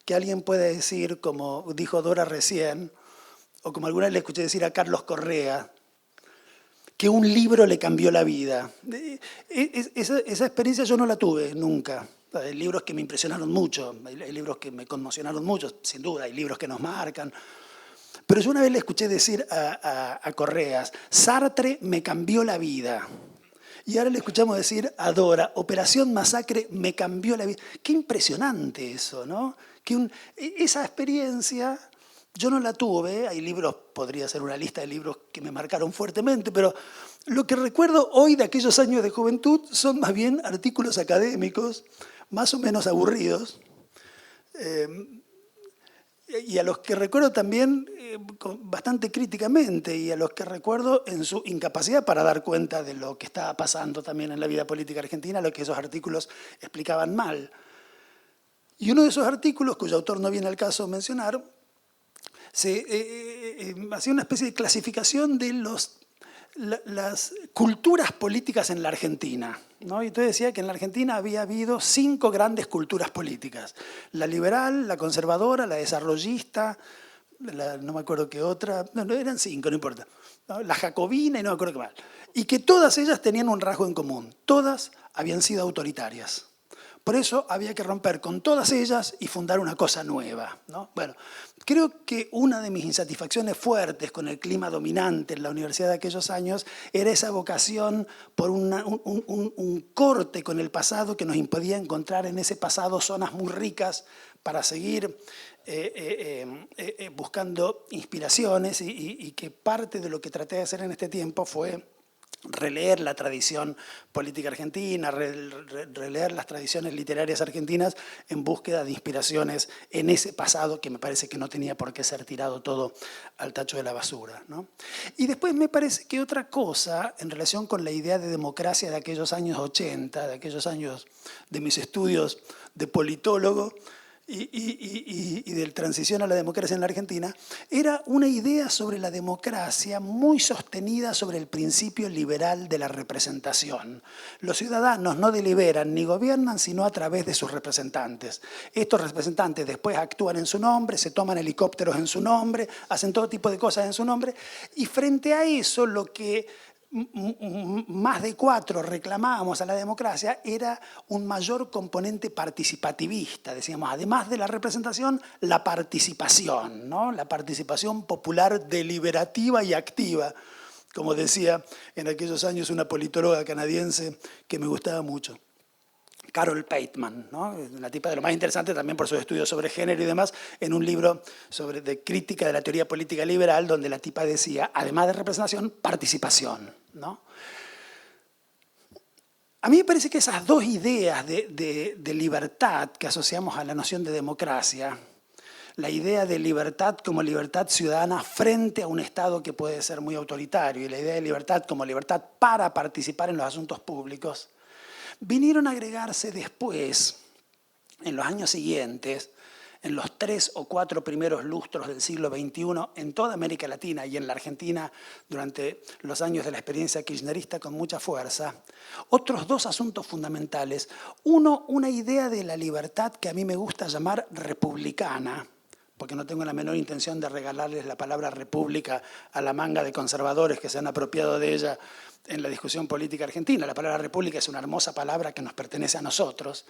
que alguien pueda decir, como dijo Dora recién, o como alguna vez le escuché decir a Carlos Correa, que un libro le cambió la vida. Esa experiencia yo no la tuve nunca. Hay libros que me impresionaron mucho, hay libros que me conmocionaron mucho, sin duda, hay libros que nos marcan. Pero yo una vez le escuché decir a Correas, Sartre me cambió la vida. Y ahora le escuchamos decir a Dora, Operación Masacre me cambió la vida. Qué impresionante eso, ¿no? Esa experiencia yo no la tuve. Hay libros, podría ser una lista de libros que me marcaron fuertemente, pero lo que recuerdo hoy de aquellos años de juventud son más bien artículos académicos, más o menos aburridos, y a los que recuerdo también bastante críticamente, y a los que recuerdo en su incapacidad para dar cuenta de lo que estaba pasando también en la vida política argentina, lo que esos artículos explicaban mal. Y uno de esos artículos, cuyo autor no viene al caso mencionar, hacía una especie de clasificación de las culturas políticas en la Argentina, ¿no? Y entonces decía que en la Argentina había habido 5 grandes culturas políticas: la liberal, la conservadora, la desarrollista, no me acuerdo qué otra, no, eran 5, no importa, ¿no? La jacobina y no me acuerdo qué más. Y que todas ellas tenían un rasgo en común: todas habían sido autoritarias. Por eso había que romper con todas ellas y fundar una cosa nueva, ¿no? Bueno, creo que una de mis insatisfacciones fuertes con el clima dominante en la universidad de aquellos años era esa vocación por un corte con el pasado que nos impedía encontrar en ese pasado zonas muy ricas para seguir buscando inspiraciones, y que parte de lo que traté de hacer en este tiempo fue releer la tradición política argentina, releer las tradiciones literarias argentinas en búsqueda de inspiraciones en ese pasado que me parece que no tenía por qué ser tirado todo al tacho de la basura, ¿no? Y después me parece que otra cosa en relación con la idea de democracia de aquellos años 80, de aquellos años de mis estudios de politólogo, y de transición a la democracia en la Argentina, era una idea sobre la democracia muy sostenida sobre el principio liberal de la representación. Los ciudadanos no deliberan ni gobiernan sino a través de sus representantes. Estos representantes después actúan en su nombre, se toman helicópteros en su nombre, hacen todo tipo de cosas en su nombre, y frente a eso lo que más de 4 reclamábamos a la democracia era un mayor componente participativista. Decíamos, además de la representación, la participación, ¿no? La participación popular deliberativa y activa, como decía en aquellos años una politóloga canadiense que me gustaba mucho, Carol Pateman, ¿no? Una tipa de lo más interesante también por sus estudios sobre género y demás, en un libro de crítica de la teoría política liberal, donde la tipa decía, además de representación, participación, ¿no? A mí me parece que esas 2 ideas de libertad que asociamos a la noción de democracia, la idea de libertad como libertad ciudadana frente a un Estado que puede ser muy autoritario, y la idea de libertad como libertad para participar en los asuntos públicos, vinieron a agregarse después, en los años siguientes, en los 3 o 4 primeros lustros del siglo XXI, en toda América Latina y en la Argentina, durante los años de la experiencia kirchnerista con mucha fuerza, otros 2 asuntos fundamentales. Uno, una idea de la libertad que a mí me gusta llamar republicana, porque no tengo la menor intención de regalarles la palabra república a la manga de conservadores que se han apropiado de ella en la discusión política argentina. La palabra república es una hermosa palabra que nos pertenece a nosotros.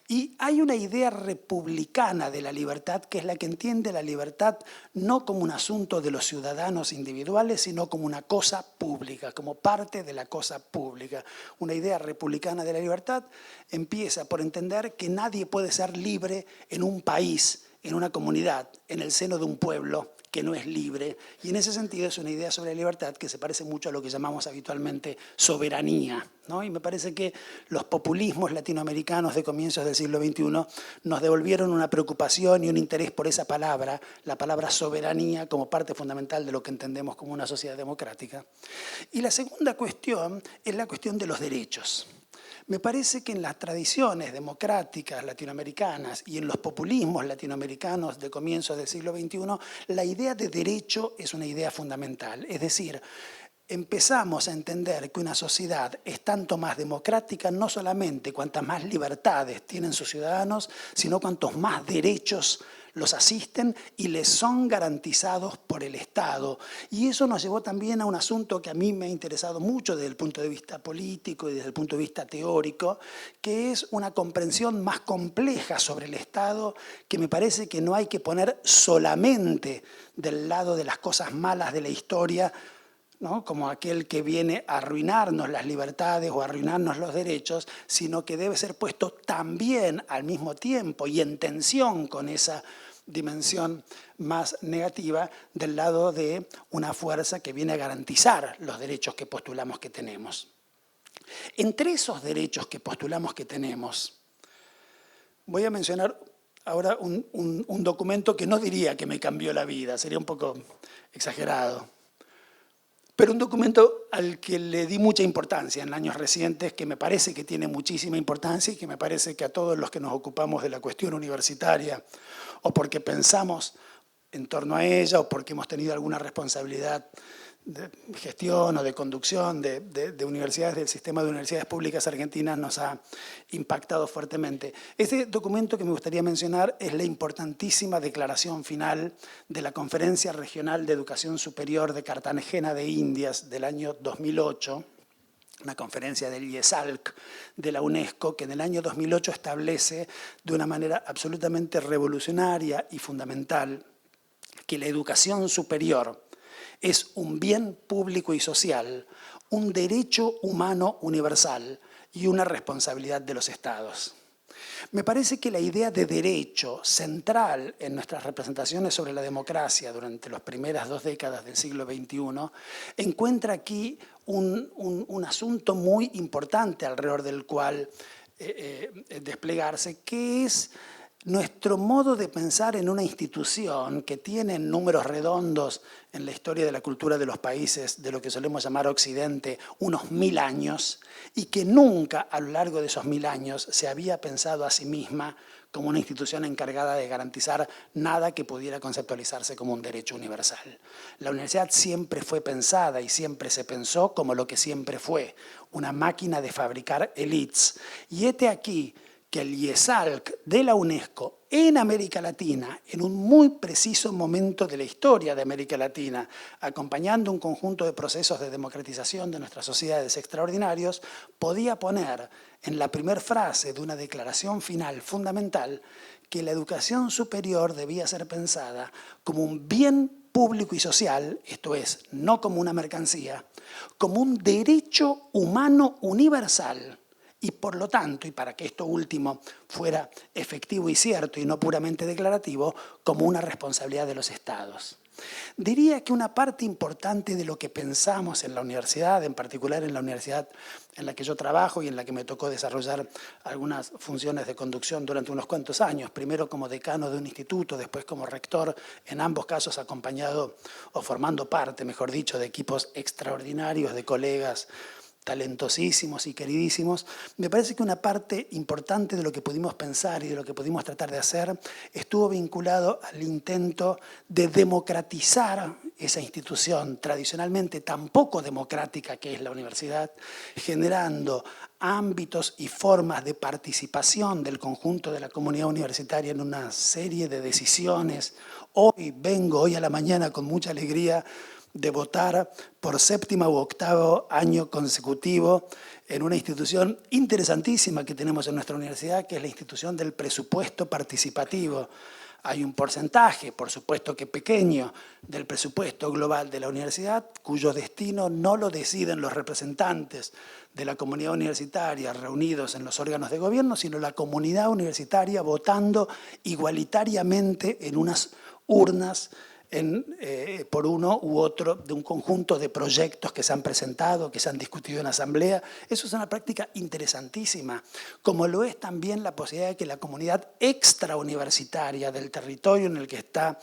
Y hay una idea republicana de la libertad que es la que entiende la libertad no como un asunto de los ciudadanos individuales, sino como una cosa pública, como parte de la cosa pública. Una idea republicana de la libertad empieza por entender que nadie puede ser libre en un país, en una comunidad, en el seno de un pueblo que no es libre, y en ese sentido es una idea sobre la libertad que se parece mucho a lo que llamamos habitualmente soberanía, ¿no? Y me parece que los populismos latinoamericanos de comienzos del siglo XXI nos devolvieron una preocupación y un interés por esa palabra, la palabra soberanía, como parte fundamental de lo que entendemos como una sociedad democrática. Y la segunda cuestión es la cuestión de los derechos. Me parece que en las tradiciones democráticas latinoamericanas y en los populismos latinoamericanos de comienzos del siglo XXI, la idea de derecho es una idea fundamental. Es decir, empezamos a entender que una sociedad es tanto más democrática no solamente cuantas más libertades tienen sus ciudadanos, sino cuantos más derechos los asisten y les son garantizados por el Estado. Y eso nos llevó también a un asunto que a mí me ha interesado mucho desde el punto de vista político y desde el punto de vista teórico, que es una comprensión más compleja sobre el Estado, que me parece que no hay que poner solamente del lado de las cosas malas de la historia, ¿no? Como aquel que viene a arruinarnos las libertades o a arruinarnos los derechos, sino que debe ser puesto también al mismo tiempo y en tensión con esa dimensión más negativa del lado de una fuerza que viene a garantizar los derechos que postulamos que tenemos. Entre esos derechos que postulamos que tenemos, voy a mencionar ahora un documento que no diría que me cambió la vida, sería un poco exagerado, pero un documento al que le di mucha importancia en años recientes, que me parece que tiene muchísima importancia y que me parece que a todos los que nos ocupamos de la cuestión universitaria, o porque pensamos en torno a ella, o porque hemos tenido alguna responsabilidad de gestión o de conducción de universidades, del sistema de universidades públicas argentinas, nos ha impactado fuertemente. Este documento que me gustaría mencionar es la importantísima declaración final de la Conferencia Regional de Educación Superior de Cartagena de Indias del año 2008, una conferencia del IESALC de la UNESCO, que en el año 2008 establece de una manera absolutamente revolucionaria y fundamental que la educación superior es un bien público y social, un derecho humano universal y una responsabilidad de los Estados. Me parece que la idea de derecho central en nuestras representaciones sobre la democracia durante las primeras 2 décadas del siglo XXI encuentra aquí un asunto muy importante alrededor del cual desplegarse, que es nuestro modo de pensar en una institución que tiene números redondos en la historia de la cultura de los países de lo que solemos llamar Occidente unos 1000 años y que nunca a lo largo de esos 1000 años se había pensado a sí misma como una institución encargada de garantizar nada que pudiera conceptualizarse como un derecho universal. La universidad siempre fue pensada y siempre se pensó como lo que siempre fue, una máquina de fabricar élites. Y hete aquí que el IESALC de la UNESCO en América Latina, en un muy preciso momento de la historia de América Latina, acompañando un conjunto de procesos de democratización de nuestras sociedades extraordinarios, podía poner en la primera frase de una declaración final fundamental que la educación superior debía ser pensada como un bien público y social, esto es, no como una mercancía, como un derecho humano universal. Y por lo tanto, y para que esto último fuera efectivo y cierto y no puramente declarativo, como una responsabilidad de los Estados. Diría que una parte importante de lo que pensamos en la universidad, en particular en la universidad en la que yo trabajo y en la que me tocó desarrollar algunas funciones de conducción durante unos cuantos años, primero como decano de un instituto, después como rector, en ambos casos acompañado o formando parte, mejor dicho, de equipos extraordinarios de colegas talentosísimos y queridísimos, me parece que una parte importante de lo que pudimos pensar y de lo que pudimos tratar de hacer estuvo vinculado al intento de democratizar esa institución tradicionalmente tan poco democrática que es la universidad, generando ámbitos y formas de participación del conjunto de la comunidad universitaria en una serie de decisiones. Hoy a la mañana con mucha alegría de votar por 7º u 8º año consecutivo en una institución interesantísima que tenemos en nuestra universidad, que es la institución del presupuesto participativo. Hay un porcentaje, por supuesto que pequeño, del presupuesto global de la universidad, cuyo destino no lo deciden los representantes de la comunidad universitaria reunidos en los órganos de gobierno, sino la comunidad universitaria votando igualitariamente en unas urnas por uno u otro de un conjunto de proyectos que se han presentado, que se han discutido en asamblea. Eso es una práctica interesantísima, como lo es también la posibilidad de que la comunidad extrauniversitaria del territorio en el que está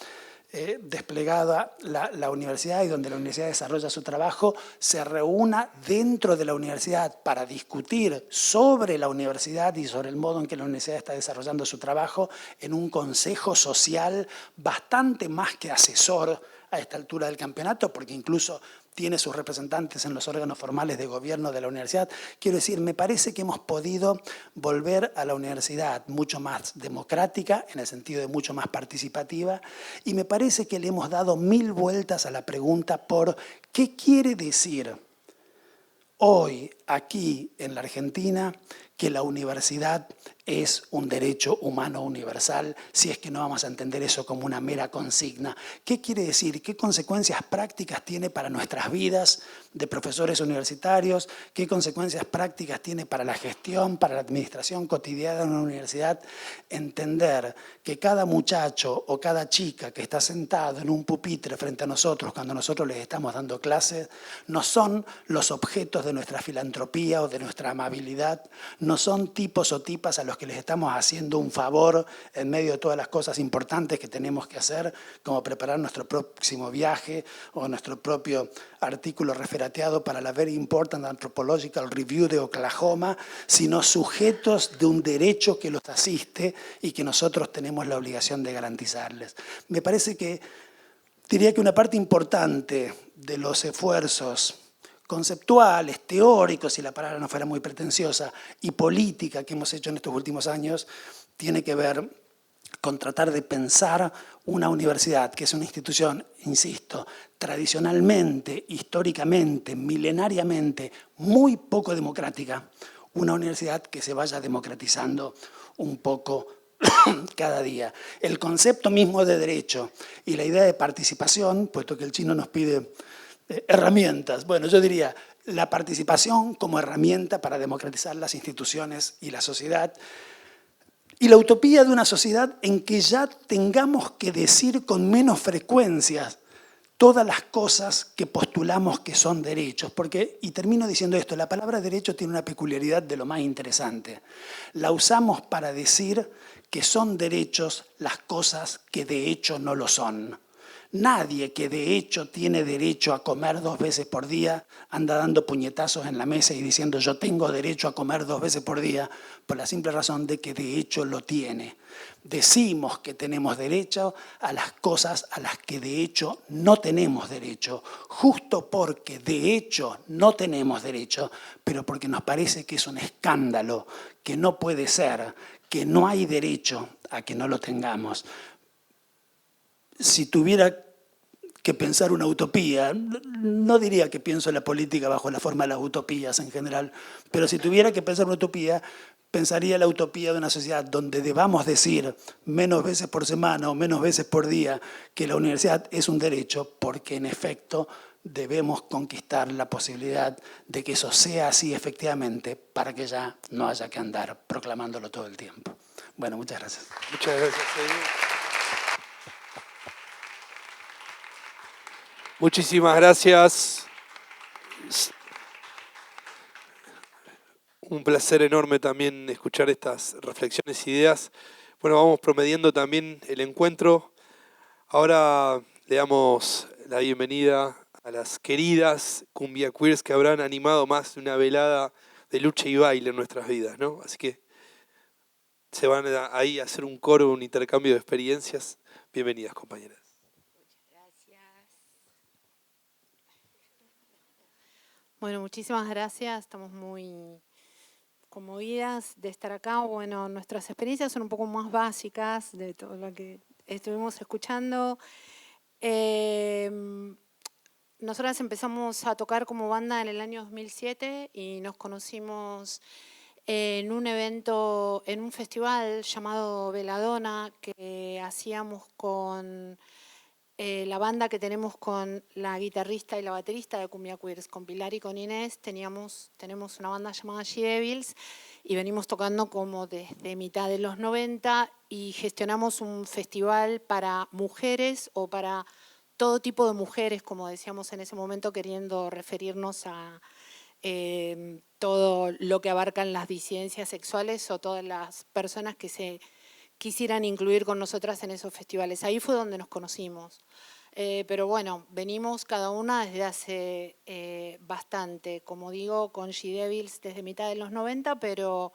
desplegada la universidad y donde la universidad desarrolla su trabajo, se reúna dentro de la universidad para discutir sobre la universidad y sobre el modo en que la universidad está desarrollando su trabajo en un consejo social bastante más que asesor a esta altura del campeonato, porque incluso tiene sus representantes en los órganos formales de gobierno de la universidad. Quiero decir, me parece que hemos podido volver a la universidad mucho más democrática, en el sentido de mucho más participativa, y me parece que le hemos dado 1000 vueltas a la pregunta por qué quiere decir hoy, aquí en la Argentina, que la universidad es un derecho humano universal, si es que no vamos a entender eso como una mera consigna. ¿Qué quiere decir? ¿Qué consecuencias prácticas tiene para nuestras vidas de profesores universitarios? ¿Qué consecuencias prácticas tiene para la gestión, para la administración cotidiana de una universidad? Entender que cada muchacho o cada chica que está sentado en un pupitre frente a nosotros cuando nosotros les estamos dando clases no son los objetos de nuestra filantropía o de nuestra amabilidad, no son tipos o tipas a los que les estamos haciendo un favor en medio de todas las cosas importantes que tenemos que hacer, como preparar nuestro próximo viaje o nuestro propio artículo referateado para la Very Important Anthropological Review de Oklahoma, sino sujetos de un derecho que los asiste y que nosotros tenemos la obligación de garantizarles. Me parece que, diría que una parte importante de los esfuerzos conceptuales, teóricos, si la palabra no fuera muy pretenciosa, y política que hemos hecho en estos últimos años, tiene que ver con tratar de pensar una universidad, que es una institución, insisto, tradicionalmente, históricamente, milenariamente, muy poco democrática, una universidad que se vaya democratizando un poco cada día. El concepto mismo de derecho y la idea de participación, puesto que el chino nos pide herramientas. Bueno, yo diría la participación como herramienta para democratizar las instituciones y la sociedad, y la utopía de una sociedad en que ya tengamos que decir con menos frecuencias todas las cosas que postulamos que son derechos. Porque, y termino diciendo esto, la palabra derecho tiene una peculiaridad de lo más interesante. La usamos para decir que son derechos las cosas que de hecho no lo son. Nadie que de hecho tiene derecho a comer 2 veces por día anda dando puñetazos en la mesa y diciendo yo tengo derecho a comer 2 veces por día, por la simple razón de que de hecho lo tiene. Decimos que tenemos derecho a las cosas a las que de hecho no tenemos derecho, justo porque de hecho no tenemos derecho, pero porque nos parece que es un escándalo, que no puede ser, que no hay derecho a que no lo tengamos. Si tuviera que pensar una utopía, no diría que pienso en la política bajo la forma de las utopías en general, pero si tuviera que pensar una utopía, pensaría la utopía de una sociedad donde debamos decir menos veces por semana o menos veces por día que la universidad es un derecho, porque en efecto debemos conquistar la posibilidad de que eso sea así efectivamente para que ya no haya que andar proclamándolo todo el tiempo. Bueno, muchas gracias. Muchas gracias, Edu. Muchísimas gracias. Un placer enorme también escuchar estas reflexiones e ideas. Bueno, vamos promediando también el encuentro. Ahora le damos la bienvenida a las queridas cumbia queers que habrán animado más de una velada de lucha y baile en nuestras vidas, ¿no? Así que se van ahí a hacer un coro, un intercambio de experiencias. Bienvenidas, compañeras. Bueno, muchísimas gracias. Estamos muy conmovidas de estar acá. Bueno, nuestras experiencias son un poco más básicas de todo lo que estuvimos escuchando. nosotras empezamos a tocar como banda en el año 2007 y nos conocimos en un evento, en un festival llamado Veladona que hacíamos con la banda que tenemos con la guitarrista y la baterista de Cumbia Queers, con Pilar y con Inés. Tenemos una banda llamada She-Devils y venimos tocando como desde mitad de los 90 y gestionamos un festival para mujeres o para todo tipo de mujeres, como decíamos en ese momento, queriendo referirnos a todo lo que abarcan las disidencias sexuales o todas las personas que se quisieran incluir con nosotras en esos festivales. Ahí fue donde nos conocimos. Pero bueno, venimos cada una desde hace bastante, como digo, con She-Devils desde mitad de los 90, pero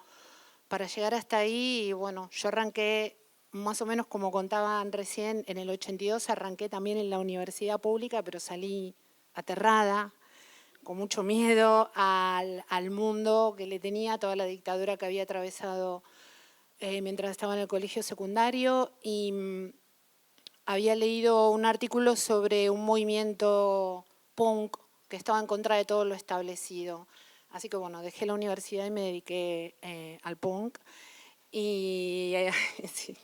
para llegar hasta ahí, bueno, yo arranqué más o menos como contaban recién, en el 82 arranqué también en la universidad pública, pero salí aterrada, con mucho miedo al mundo que le tenía, toda la dictadura que había atravesado mientras estaba en el colegio secundario y había leído un artículo sobre un movimiento punk que estaba en contra de todo lo establecido. Así que bueno, dejé la universidad y me dediqué al punk. Y sí,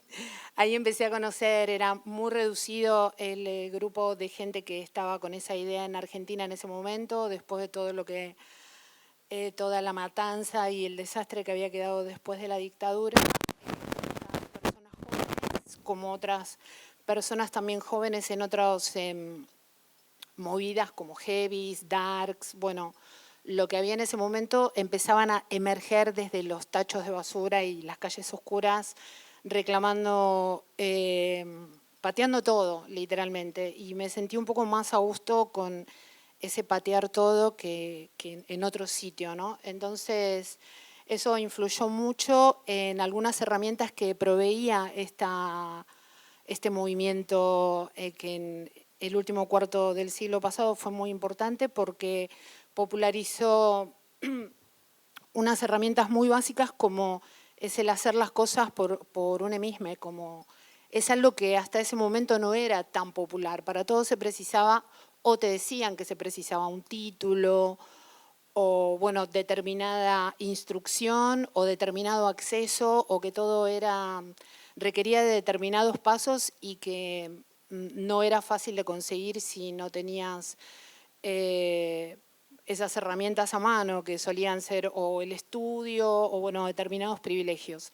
ahí empecé a conocer, era muy reducido el grupo de gente que estaba con esa idea en Argentina en ese momento, después de todo lo que, toda la matanza y el desastre que había quedado después de la dictadura. Personas jóvenes, como otras personas también jóvenes en otras movidas como heavies, darks, bueno, lo que había en ese momento empezaban a emerger desde los tachos de basura y las calles oscuras reclamando, pateando todo, literalmente. Y me sentí un poco más a gusto con ese patear todo que en otro sitio, ¿no? Entonces, eso influyó mucho en algunas herramientas que proveía este movimiento que en el último cuarto del siglo pasado fue muy importante porque popularizó unas herramientas muy básicas como es el hacer las cosas por uno mismo, como es algo que hasta ese momento no era tan popular. Para todo se precisaba, o te decían que se precisaba un título, o bueno, determinada instrucción, o determinado acceso, o que todo requería de determinados pasos y que no era fácil de conseguir si no tenías esas herramientas a mano que solían ser o el estudio o bueno, determinados privilegios.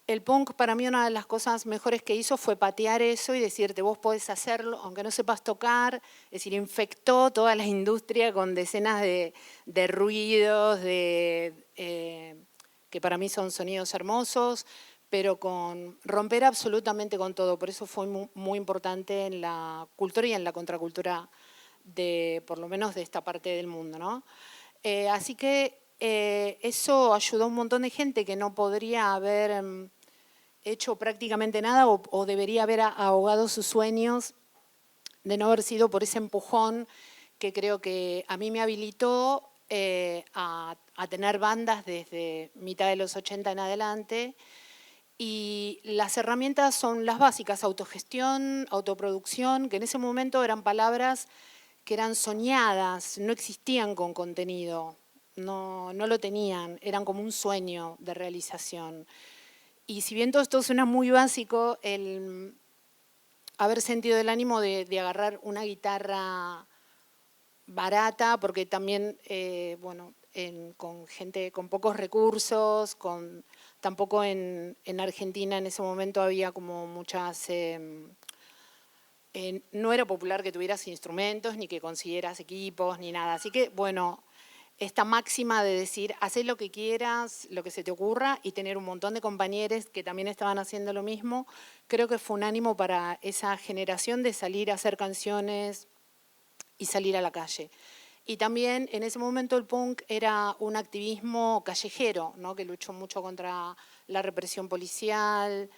El punk para mí una de las cosas mejores que hizo fue patear eso y decirte vos podés hacerlo aunque no sepas tocar, es decir, infectó toda la industria con decenas de ruidos, que para mí son sonidos hermosos, pero con romper absolutamente con todo, por eso fue muy importante en la cultura y en la contracultura por lo menos de esta parte del mundo, ¿no? Así que eso ayudó a un montón de gente que no podría haber hecho prácticamente nada o debería haber ahogado sus sueños de no haber sido por ese empujón que creo que a mí me habilitó a tener bandas desde mitad de los 80 en adelante. Y las herramientas son las básicas, autogestión, autoproducción, que en ese momento eran palabras que eran soñadas, no existían con contenido, no lo tenían, eran como un sueño de realización. Y si bien todo esto suena muy básico, el haber sentido el ánimo de agarrar una guitarra barata, porque también, bueno, con gente con pocos recursos, tampoco en Argentina en ese momento había como muchas... no era popular que tuvieras instrumentos, ni que consiguieras equipos, ni nada. Así que, bueno, esta máxima de decir, haz lo que quieras, lo que se te ocurra, y tener un montón de compañeros que también estaban haciendo lo mismo, creo que fue un ánimo para esa generación de salir a hacer canciones y salir a la calle. Y también en ese momento el punk era un activismo callejero, ¿no? Que luchó mucho contra la represión policial,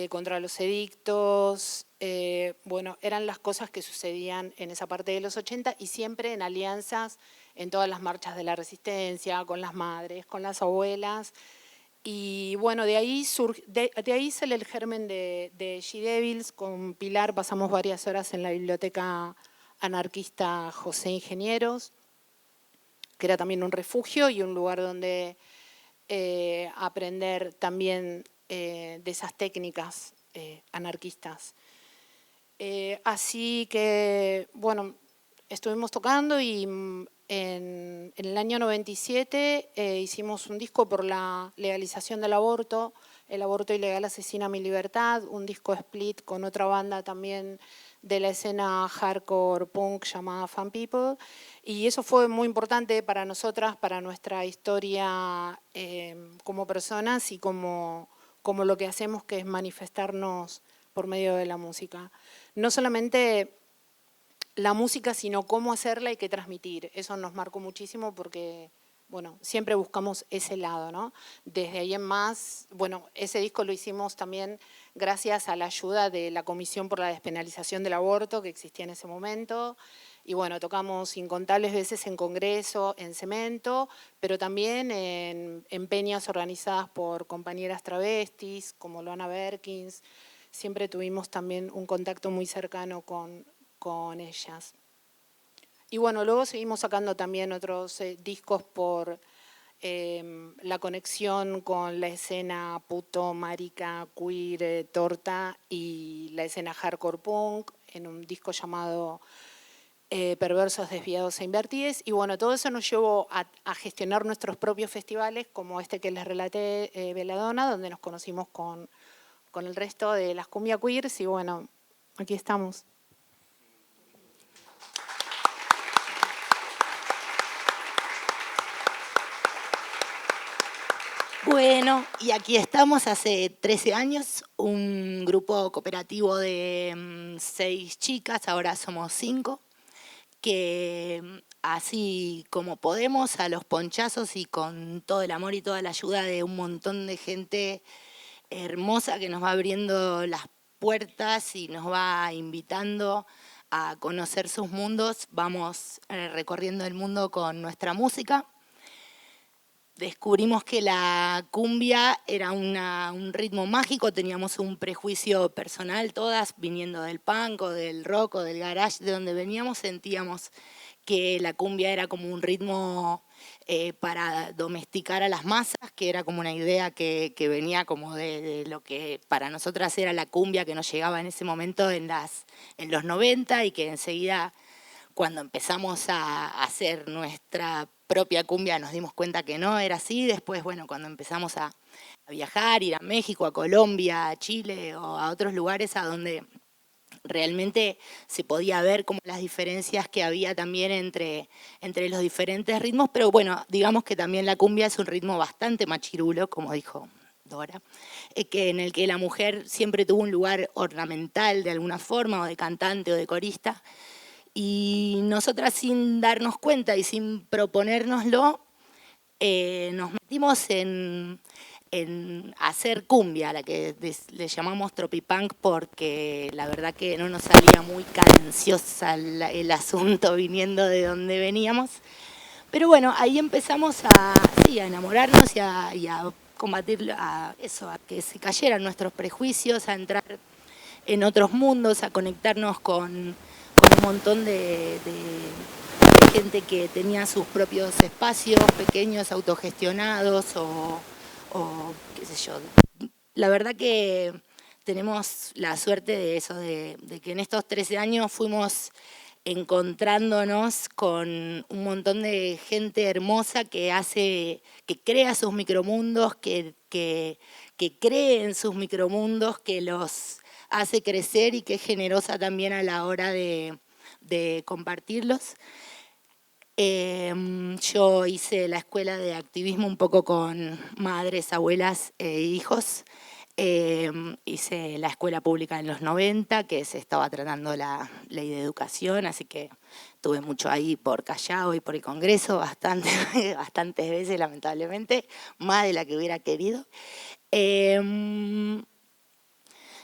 contra los edictos, bueno, eran las cosas que sucedían en esa parte de los 80 y siempre en alianzas en todas las marchas de la resistencia, con las madres, con las abuelas. Y bueno, de ahí sale el germen de She-Devils. Con Pilar pasamos varias horas en la biblioteca anarquista José Ingenieros, que era también un refugio y un lugar donde aprender también de esas técnicas anarquistas. Así que, bueno, estuvimos tocando y en el año 97 hicimos un disco por la legalización del aborto. El aborto ilegal asesina mi libertad, un disco split con otra banda también de la escena hardcore punk llamada Fan People. Y eso fue muy importante para nosotras, para nuestra historia como personas y como lo que hacemos, que es manifestarnos por medio de la música. No solamente la música, sino cómo hacerla y qué transmitir. Eso nos marcó muchísimo porque, bueno, siempre buscamos ese lado, ¿no? Desde ahí en más, bueno, ese disco lo hicimos también gracias a la ayuda de la Comisión por la Despenalización del Aborto que existía en ese momento. Y bueno, tocamos incontables veces en congreso, en Cemento, pero también en peñas organizadas por compañeras travestis, como Loana Berkins. Siempre tuvimos también un contacto muy cercano con ellas. Y bueno, luego seguimos sacando también otros discos por la conexión con la escena puto, marica, queer, torta y la escena hardcore punk en un disco llamado Perversos, Desviados e Invertides. Y bueno, todo eso nos llevó a gestionar nuestros propios festivales, como este que les relaté, Veladona, donde nos conocimos con el resto de las cumbia queers. Y bueno, aquí estamos. Bueno, y aquí estamos hace 13 años, un grupo cooperativo de 6 chicas, ahora somos 5, que así como podemos, a los ponchazos y con todo el amor y toda la ayuda de un montón de gente hermosa que nos va abriendo las puertas y nos va invitando a conocer sus mundos, vamos recorriendo el mundo con nuestra música. Descubrimos que la cumbia era un ritmo mágico, teníamos un prejuicio personal, todas viniendo del punk o del rock o del garage, de donde veníamos sentíamos que la cumbia era como un ritmo para domesticar a las masas, que era como una idea que venía como de lo que para nosotras era la cumbia que nos llegaba en ese momento en los 90 y que enseguida cuando empezamos a hacer nuestra propia cumbia nos dimos cuenta que no era así. Después, bueno, cuando empezamos a viajar, ir a México, a Colombia, a Chile o a otros lugares a donde realmente se podía ver como las diferencias que había también entre los diferentes ritmos, pero bueno, digamos que también la cumbia es un ritmo bastante machirulo, como dijo Dora, en el que la mujer siempre tuvo un lugar ornamental de alguna forma, o de cantante o de corista, y nosotras sin darnos cuenta y sin proponérnoslo, nos metimos en hacer cumbia, a la que le llamamos tropipunk, porque la verdad que no nos salía muy cadenciosa el asunto viniendo de donde veníamos. Pero bueno, ahí empezamos a enamorarnos y a combatir a que se cayeran nuestros prejuicios, a entrar en otros mundos, a conectarnos con un montón de gente que tenía sus propios espacios pequeños, autogestionados o qué sé yo. La verdad que tenemos la suerte de eso, de que en estos 13 años fuimos encontrándonos con un montón de gente hermosa que crea sus micromundos, que cree en sus micromundos, que los hace crecer y que es generosa también a la hora de compartirlos. Yo hice la escuela de activismo un poco con madres, abuelas e hijos. Hice la escuela pública en los 90, que se estaba tratando la ley de educación, así que tuve mucho ahí por Callao y por el Congreso, bastantes veces lamentablemente, más de la que hubiera querido.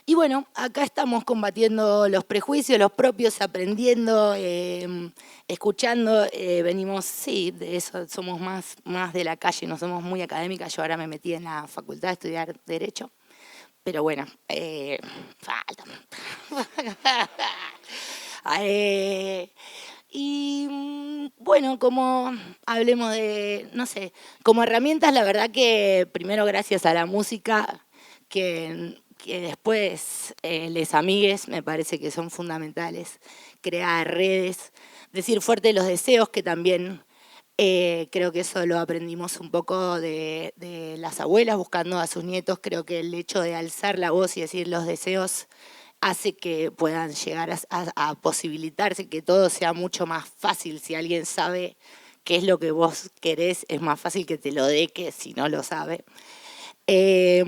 Y bueno, acá estamos combatiendo los prejuicios, los propios, aprendiendo, escuchando. Venimos, sí, de eso, somos más de la calle, no somos muy académicas. Yo ahora me metí en la facultad a estudiar Derecho, pero bueno, falta. Y bueno, como hablemos de, no sé, como herramientas, la verdad que primero gracias a la música, que después les amigues me parece que son fundamentales, crear redes, decir fuerte los deseos, que también creo que eso lo aprendimos un poco de las abuelas buscando a sus nietos. Creo que el hecho de alzar la voz y decir los deseos hace que puedan llegar a posibilitarse, que todo sea mucho más fácil. Si alguien sabe qué es lo que vos querés, es más fácil que te lo dé que si no lo sabe. Qué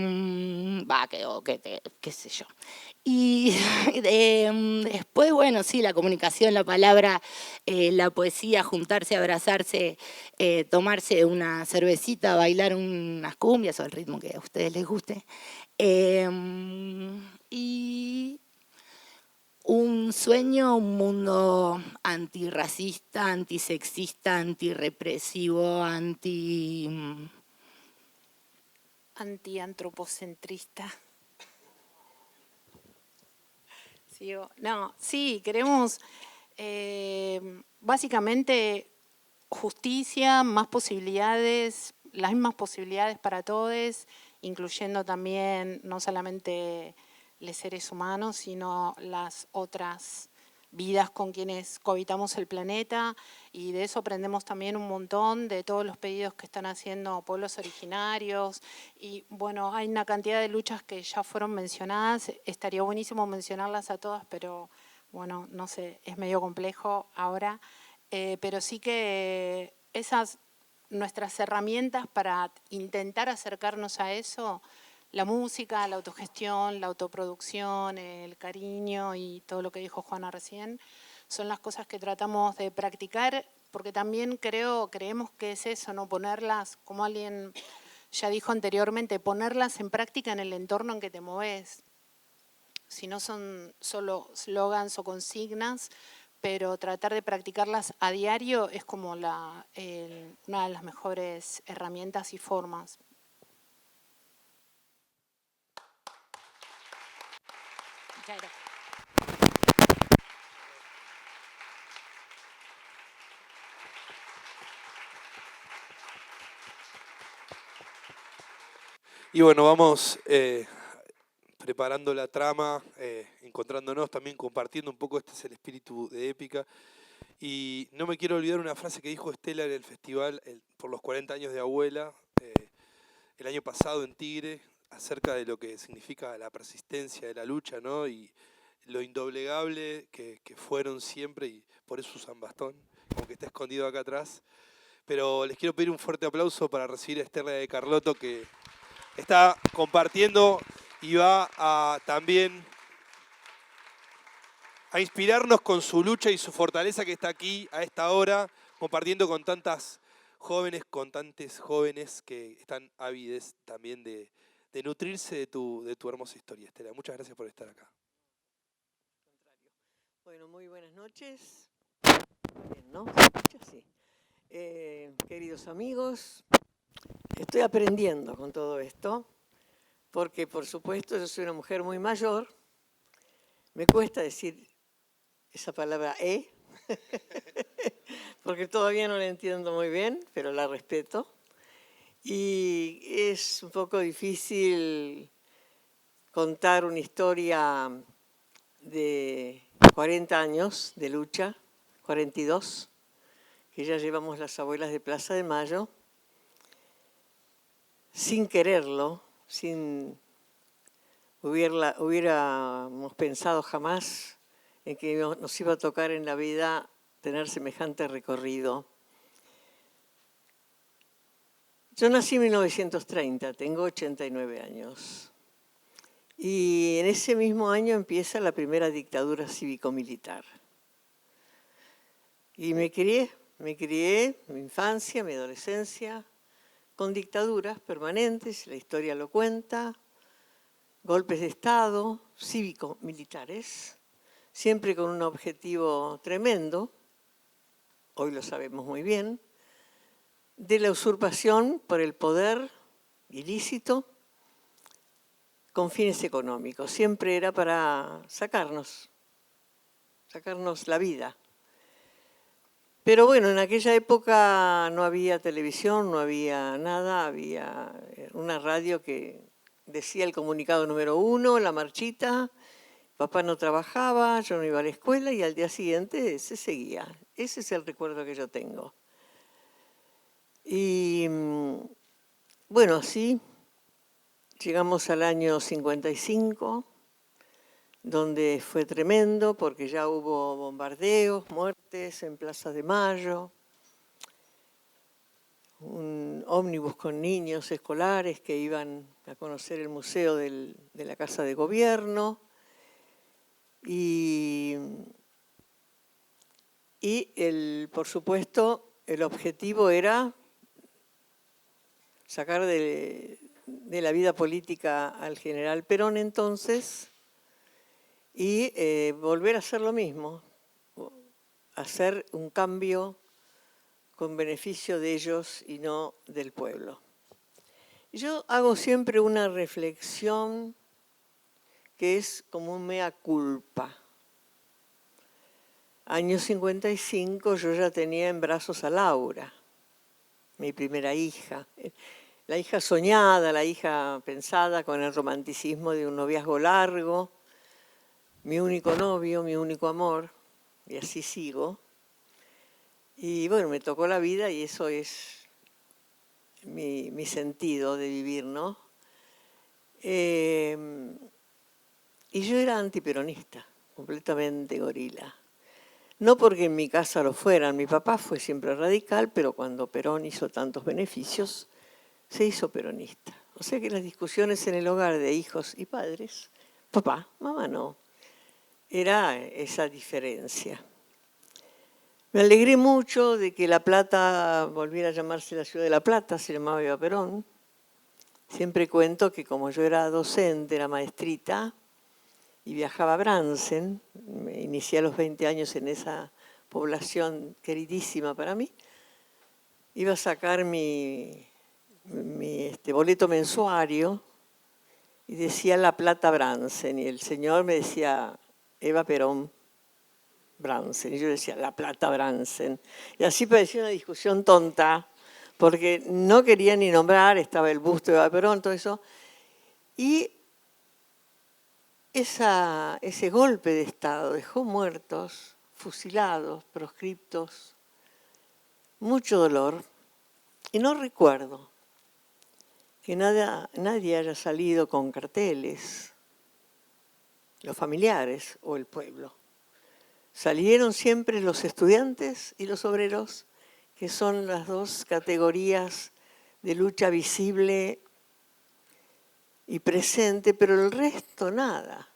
sé yo. Y después, bueno, sí, la comunicación, la palabra, la poesía, juntarse, abrazarse, tomarse una cervecita, bailar unas cumbias o el ritmo que a ustedes les guste. Y un sueño, un mundo antirracista, antisexista, antirrepresivo, antiantropocentrista. No, sí, queremos básicamente justicia, más posibilidades, las mismas posibilidades para todos, incluyendo también no solamente los seres humanos, sino las otras vidas con quienes cohabitamos el planeta, y de eso aprendemos también un montón de todos los pedidos que están haciendo pueblos originarios. Y bueno, hay una cantidad de luchas que ya fueron mencionadas, estaría buenísimo mencionarlas a todas, pero bueno, no sé, es medio complejo ahora, pero sí que esas nuestras herramientas para intentar acercarnos a eso, la música, la autogestión, la autoproducción, el cariño y todo lo que dijo Juana recién, son las cosas que tratamos de practicar, porque también creemos que es eso, ¿no? Ponerlas, como alguien ya dijo anteriormente, ponerlas en práctica en el entorno en que te mueves. Si no son solo slogans o consignas, pero tratar de practicarlas a diario es como una de las mejores herramientas y formas. Muchas gracias. Y bueno, vamos preparando la trama, encontrándonos también, compartiendo un poco, este es el espíritu de Épica. Y no me quiero olvidar una frase que dijo Estela en el festival por los 40 años de Abuela, el año pasado en Tigre, acerca de lo que significa la persistencia de la lucha, ¿no? Y lo indoblegable que fueron siempre, y por eso usan bastón, como que está escondido acá atrás. Pero les quiero pedir un fuerte aplauso para recibir a Estela de Carlotto, que está compartiendo y va a también a inspirarnos con su lucha y su fortaleza, que está aquí a esta hora, compartiendo con tantas jóvenes, con tantos jóvenes que están ávides también de nutrirse de tu hermosa historia, Estela. Muchas gracias por estar acá. Bueno, muy buenas noches. Bien, ¿no? ¿Se escucha? Sí. Queridos amigos, estoy aprendiendo con todo esto, porque por supuesto yo soy una mujer muy mayor, me cuesta decir esa palabra porque todavía no la entiendo muy bien, pero la respeto. Y es un poco difícil contar una historia de 40 años de lucha, 42, que ya llevamos las abuelas de Plaza de Mayo, sin quererlo, hubiéramos pensado jamás en que nos iba a tocar en la vida tener semejante recorrido. Yo nací en 1930, tengo 89 años. Y en ese mismo año empieza la primera dictadura cívico-militar. Y me crié, mi infancia, mi adolescencia, con dictaduras permanentes, la historia lo cuenta, golpes de Estado, cívico-militares, siempre con un objetivo tremendo, hoy lo sabemos muy bien, de la usurpación por el poder ilícito con fines económicos. Siempre era para sacarnos sacarnos la vida. Pero bueno, en aquella época no había televisión, no había nada, había una radio que decía el comunicado número 1, la marchita, papá no trabajaba, yo no iba a la escuela y al día siguiente se seguía. Ese es el recuerdo que yo tengo. Y bueno, así llegamos al año 55, donde fue tremendo porque ya hubo bombardeos, muertes en Plaza de Mayo, un ómnibus con niños escolares que iban a conocer el museo de la Casa de Gobierno y por supuesto, el objetivo era sacar de la vida política al general Perón entonces y volver a hacer lo mismo, hacer un cambio con beneficio de ellos y no del pueblo. Yo hago siempre una reflexión que es como un mea culpa. Año 55 yo ya tenía en brazos a Laura, mi primera hija. La hija soñada, la hija pensada con el romanticismo de un noviazgo largo, mi único novio, mi único amor, y así sigo. Y bueno, me tocó la vida y eso es mi sentido de vivir, ¿no? Y yo era antiperonista, completamente gorila. No porque en mi casa lo fueran, mi papá fue siempre radical, pero cuando Perón hizo tantos beneficios, se hizo peronista. O sea que las discusiones en el hogar de hijos y padres, papá, mamá no, era esa diferencia. Me alegré mucho de que La Plata volviera a llamarse la ciudad de La Plata, se llamaba Eva Perón. Siempre cuento que como yo era docente, era maestrita, y viajaba a Bransen, me inicié a los 20 años en esa población queridísima para mí, iba a sacar mi boleto mensuario y decía La Plata Bransen, y el señor me decía Eva Perón Bransen, y yo decía La Plata Bransen, y así parecía una discusión tonta, porque no quería ni nombrar, estaba el busto de Eva Perón, todo eso, y ese golpe de Estado dejó muertos, fusilados, proscriptos, mucho dolor. Y no recuerdo que nadie haya salido con carteles, los familiares o el pueblo. Salieron siempre los estudiantes y los obreros, que son las dos categorías de lucha visible y presente, pero el resto nada.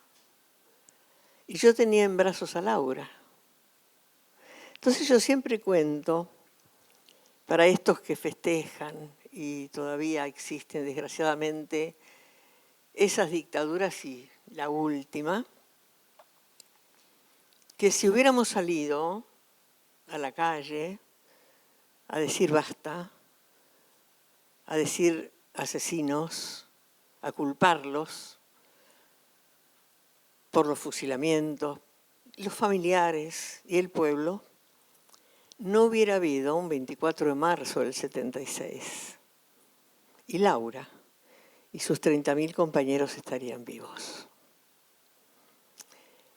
Y yo tenía en brazos a Laura. Entonces yo siempre cuento, para estos que festejan, y todavía existen desgraciadamente esas dictaduras y la última, que si hubiéramos salido a la calle a decir basta, a decir asesinos, a culparlos por los fusilamientos, los familiares y el pueblo, no hubiera habido un 24 de marzo del 76. Y Laura y sus 30.000 compañeros estarían vivos.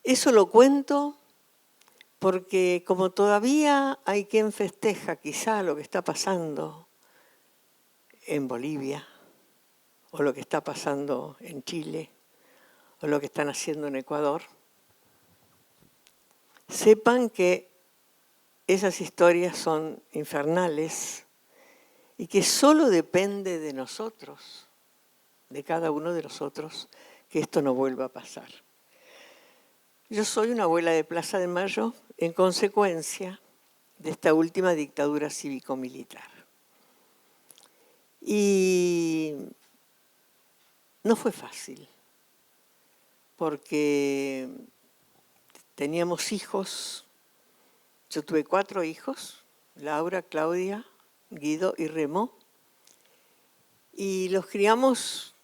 Eso lo cuento porque como todavía hay quien festeja quizá lo que está pasando en Bolivia, o lo que está pasando en Chile, o lo que están haciendo en Ecuador, sepan que esas historias son infernales y que solo depende de nosotros, de cada uno de nosotros, que esto no vuelva a pasar. Yo soy una abuela de Plaza de Mayo en consecuencia de esta última dictadura cívico-militar. Y no fue fácil, porque teníamos hijos. Yo tuve 4 hijos, Laura, Claudia, Guido y Remo, y los criamos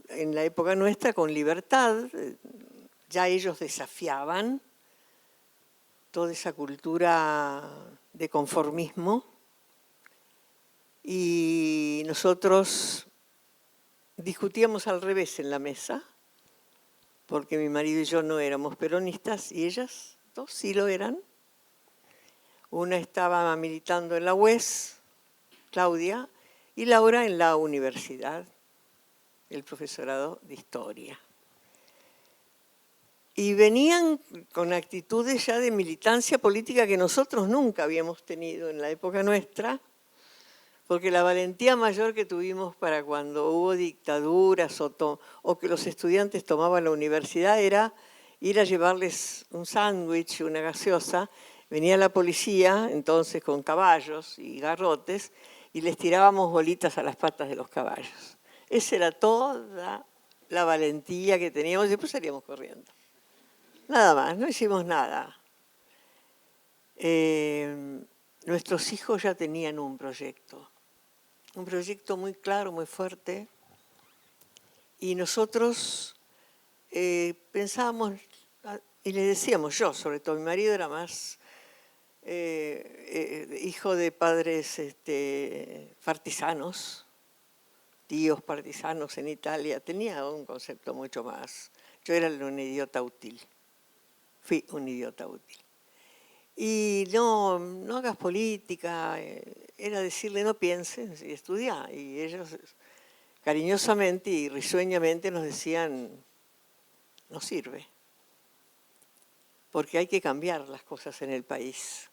en la época nuestra con libertad. Ya ellos desafiaban, toda esa cultura de conformismo, y nosotros discutíamos al revés en la mesa, porque mi marido y yo no éramos peronistas y ellas dos sí lo eran. Una estaba militando en la UES, Claudia, y Laura en la universidad, el profesorado de historia. Y venían con actitudes ya de militancia política que nosotros nunca habíamos tenido en la época nuestra, porque la valentía mayor que tuvimos para cuando hubo dictaduras o que los estudiantes tomaban la universidad era ir a llevarles un sándwich, una gaseosa. Venía la policía, entonces con caballos y garrotes, y les tirábamos bolitas a las patas de los caballos. Esa era toda la valentía que teníamos y después salíamos corriendo. Nada más, no hicimos nada. Nuestros hijos ya tenían un proyecto muy claro, muy fuerte, y nosotros pensábamos, y les decíamos, yo sobre todo, mi marido era más hijo de padres partisanos, tíos partisanos en Italia, tenía un concepto mucho más. Yo era un idiota útil, fui un idiota útil. Y no hagas política, era decirle no pienses y estudia. Y ellos cariñosamente y risueñamente nos decían, no sirve, porque hay que cambiar las cosas en el país.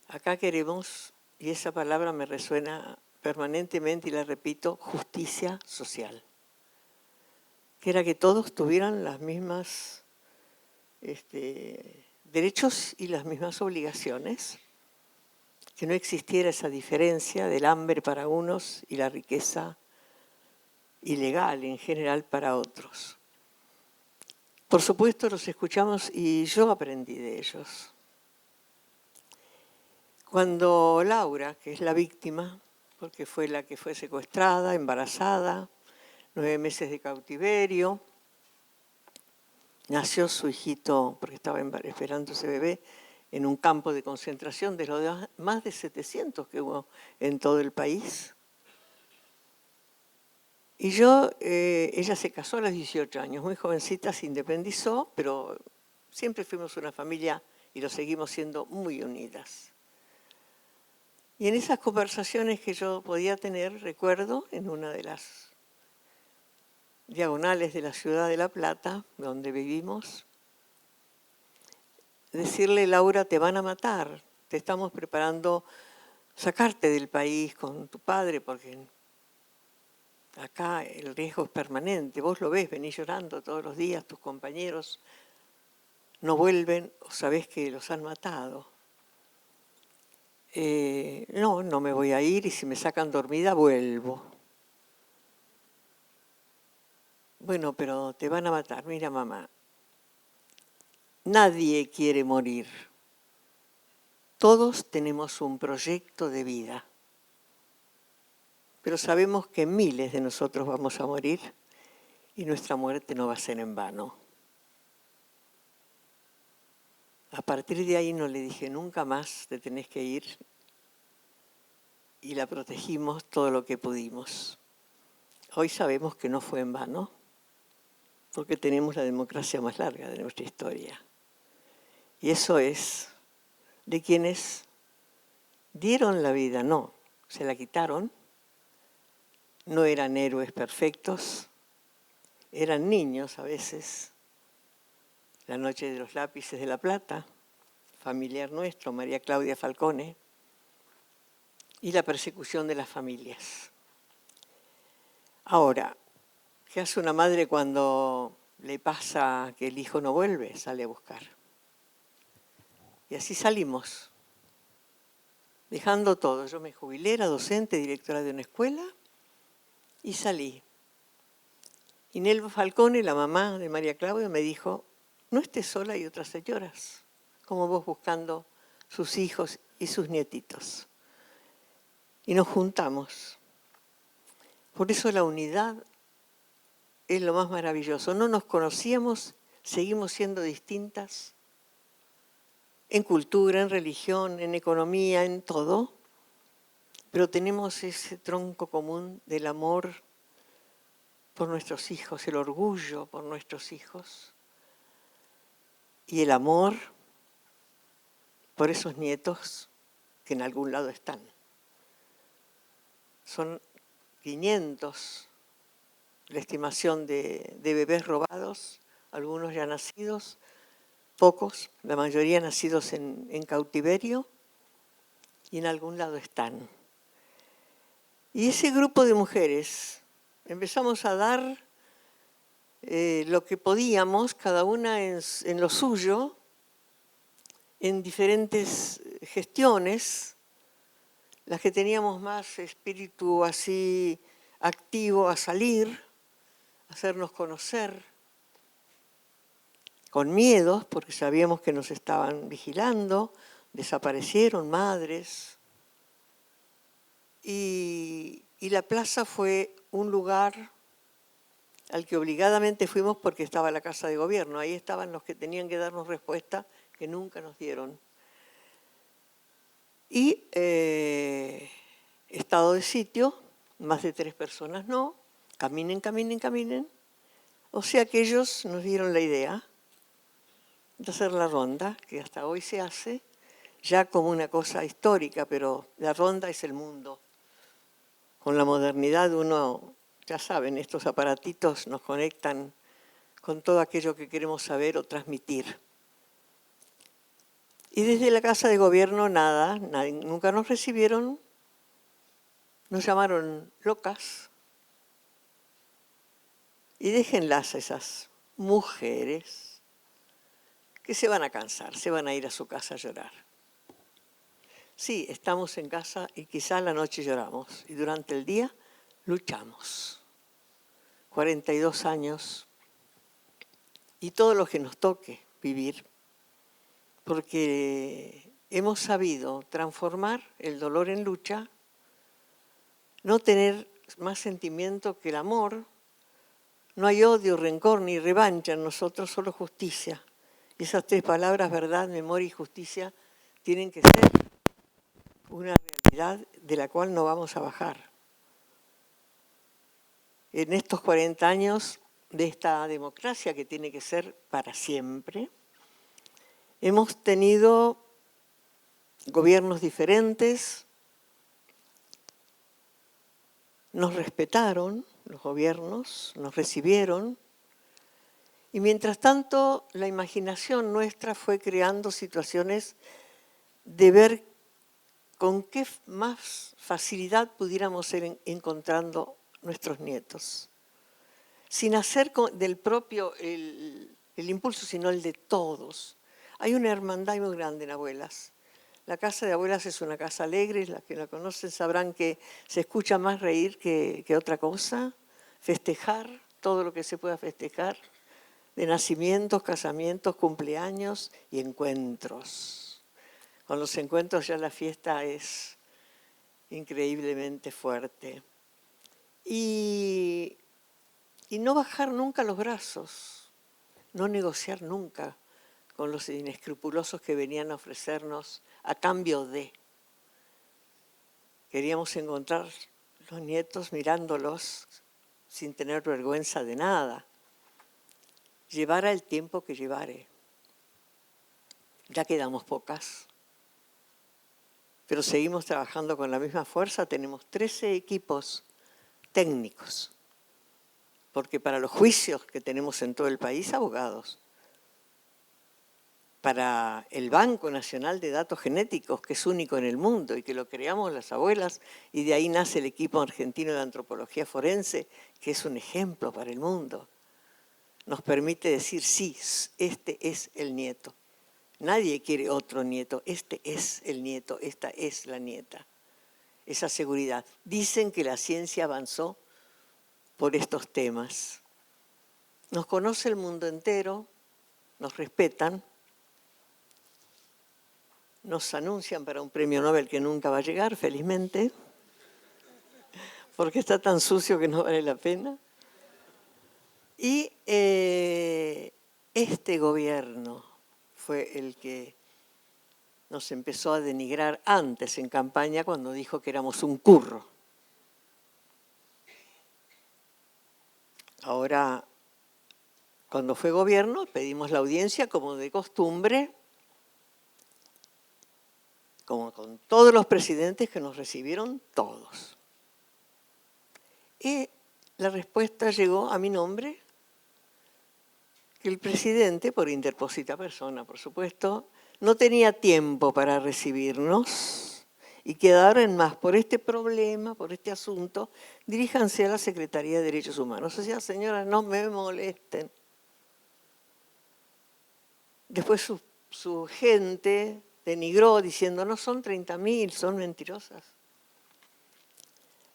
Acá queremos, y esa palabra me resuena permanentemente y la repito, justicia social. Que era que todos tuvieran las mismas derechos y las mismas obligaciones, que no existiera esa diferencia del hambre para unos y la riqueza ilegal en general para otros. Por supuesto los escuchamos y yo aprendí de ellos. Cuando Laura, que es la víctima, porque fue la que fue secuestrada, embarazada, 9 meses de cautiverio, nació su hijito, porque estaba esperando ese bebé, en un campo de concentración de los más de 700 que hubo en todo el país. Y ella se casó a los 18 años, muy jovencita, se independizó, pero siempre fuimos una familia y lo seguimos siendo muy unidas. Y en esas conversaciones que yo podía tener, recuerdo, en una de las diagonales de la ciudad de La Plata, donde vivimos, decirle, Laura, te van a matar, te estamos preparando sacarte del país con tu padre, porque acá el riesgo es permanente, vos lo ves, venís llorando todos los días, tus compañeros no vuelven o sabés que los han matado. No me voy a ir y si me sacan dormida vuelvo. Bueno, pero te van a matar. Mira, mamá, nadie quiere morir. Todos tenemos un proyecto de vida. Pero sabemos que miles de nosotros vamos a morir y nuestra muerte no va a ser en vano. A partir de ahí no le dije nunca más te tenés que ir y la protegimos todo lo que pudimos. Hoy sabemos que no fue en vano porque tenemos la democracia más larga de nuestra historia. Y eso es de quienes dieron la vida, no, se la quitaron, no eran héroes perfectos, eran niños a veces. La noche de los lápices de La Plata, familiar nuestro, María Claudia Falcone, y la persecución de las familias. Ahora, ¿qué hace una madre cuando le pasa que el hijo no vuelve? Sale a buscar. Y así salimos, dejando todo. Yo me jubilé, era docente, directora de una escuela, y salí. Y Nelva Falcone, la mamá de María Claudia, me dijo, no estés sola, hay otras señoras, como vos buscando sus hijos y sus nietitos. Y nos juntamos. Por eso la unidad es lo más maravilloso. No nos conocíamos, seguimos siendo distintas, en cultura, en religión, en economía, en todo, pero tenemos ese tronco común del amor por nuestros hijos, el orgullo por nuestros hijos y el amor por esos nietos que en algún lado están. Son 500 la estimación de bebés robados, algunos ya nacidos, pocos, la mayoría nacidos en cautiverio, y en algún lado están. Y ese grupo de mujeres empezamos a dar lo que podíamos, cada una en lo suyo, en diferentes gestiones, las que teníamos más espíritu así activo a salir, a hacernos conocer, con miedos, porque sabíamos que nos estaban vigilando, desaparecieron madres. Y la plaza fue un lugar al que obligadamente fuimos porque estaba la Casa de Gobierno. Ahí estaban los que tenían que darnos respuesta, que nunca nos dieron. Y estado de sitio, más de 3 personas no, caminen, caminen, caminen. O sea que ellos nos dieron la idea de hacer la ronda, que hasta hoy se hace, ya como una cosa histórica, pero la ronda es el mundo. Con la modernidad uno, ya saben, estos aparatitos nos conectan con todo aquello que queremos saber o transmitir. Y desde la Casa de Gobierno nada, nunca nos recibieron, nos llamaron locas. Y déjenlas a esas mujeres que se van a cansar, se van a ir a su casa a llorar. Sí, estamos en casa y quizá a la noche lloramos y durante el día luchamos. 42 años y todo lo que nos toque vivir, porque hemos sabido transformar el dolor en lucha, no tener más sentimiento que el amor, no hay odio, rencor ni revancha en nosotros, solo justicia. Y esas 3 palabras, verdad, memoria y justicia, tienen que ser una realidad de la cual no vamos a bajar. En estos 40 años de esta democracia que tiene que ser para siempre, hemos tenido gobiernos diferentes, nos respetaron los gobiernos, nos recibieron, y mientras tanto la imaginación nuestra fue creando situaciones de ver con qué más facilidad pudiéramos ir encontrando nuestros nietos, sin hacer del propio el impulso, sino el de todos. Hay una hermandad muy grande en Abuelas. La casa de Abuelas es una casa alegre, los que la conocen sabrán que se escucha más reír que otra cosa, festejar todo lo que se pueda festejar, de nacimientos, casamientos, cumpleaños y encuentros. Con los encuentros ya la fiesta es increíblemente fuerte. Y no bajar nunca los brazos, no negociar nunca con los inescrupulosos que venían a ofrecernos a cambio de. Queríamos encontrar los nietos mirándolos sin tener vergüenza de nada. Llevara el tiempo que llevare. Ya quedamos pocas, pero seguimos trabajando con la misma fuerza. Tenemos 13 equipos técnicos, porque para los juicios que tenemos en todo el país, abogados. Para el Banco Nacional de Datos Genéticos, que es único en el mundo y que lo creamos las abuelas, y de ahí nace el equipo argentino de antropología forense, que es un ejemplo para el mundo. Nos permite decir, sí, este es el nieto. Nadie quiere otro nieto, este es el nieto, esta es la nieta. Esa seguridad. Dicen que la ciencia avanzó por estos temas. Nos conoce el mundo entero, nos respetan, nos anuncian para un premio Nobel que nunca va a llegar, felizmente, porque está tan sucio que no vale la pena. Y este gobierno fue el que nos empezó a denigrar antes en campaña cuando dijo que éramos un curro. Ahora, cuando fue gobierno, pedimos la audiencia como de costumbre, como con todos los presidentes que nos recibieron, todos. Y la respuesta llegó a mi nombre, que el presidente, por interposita persona, por supuesto, no tenía tiempo para recibirnos y que ahora en más por este problema, por este asunto, diríjanse a la Secretaría de Derechos Humanos. O sea, señora, no me molesten. Después su gente denigró diciendo, no son 30.000, son mentirosas.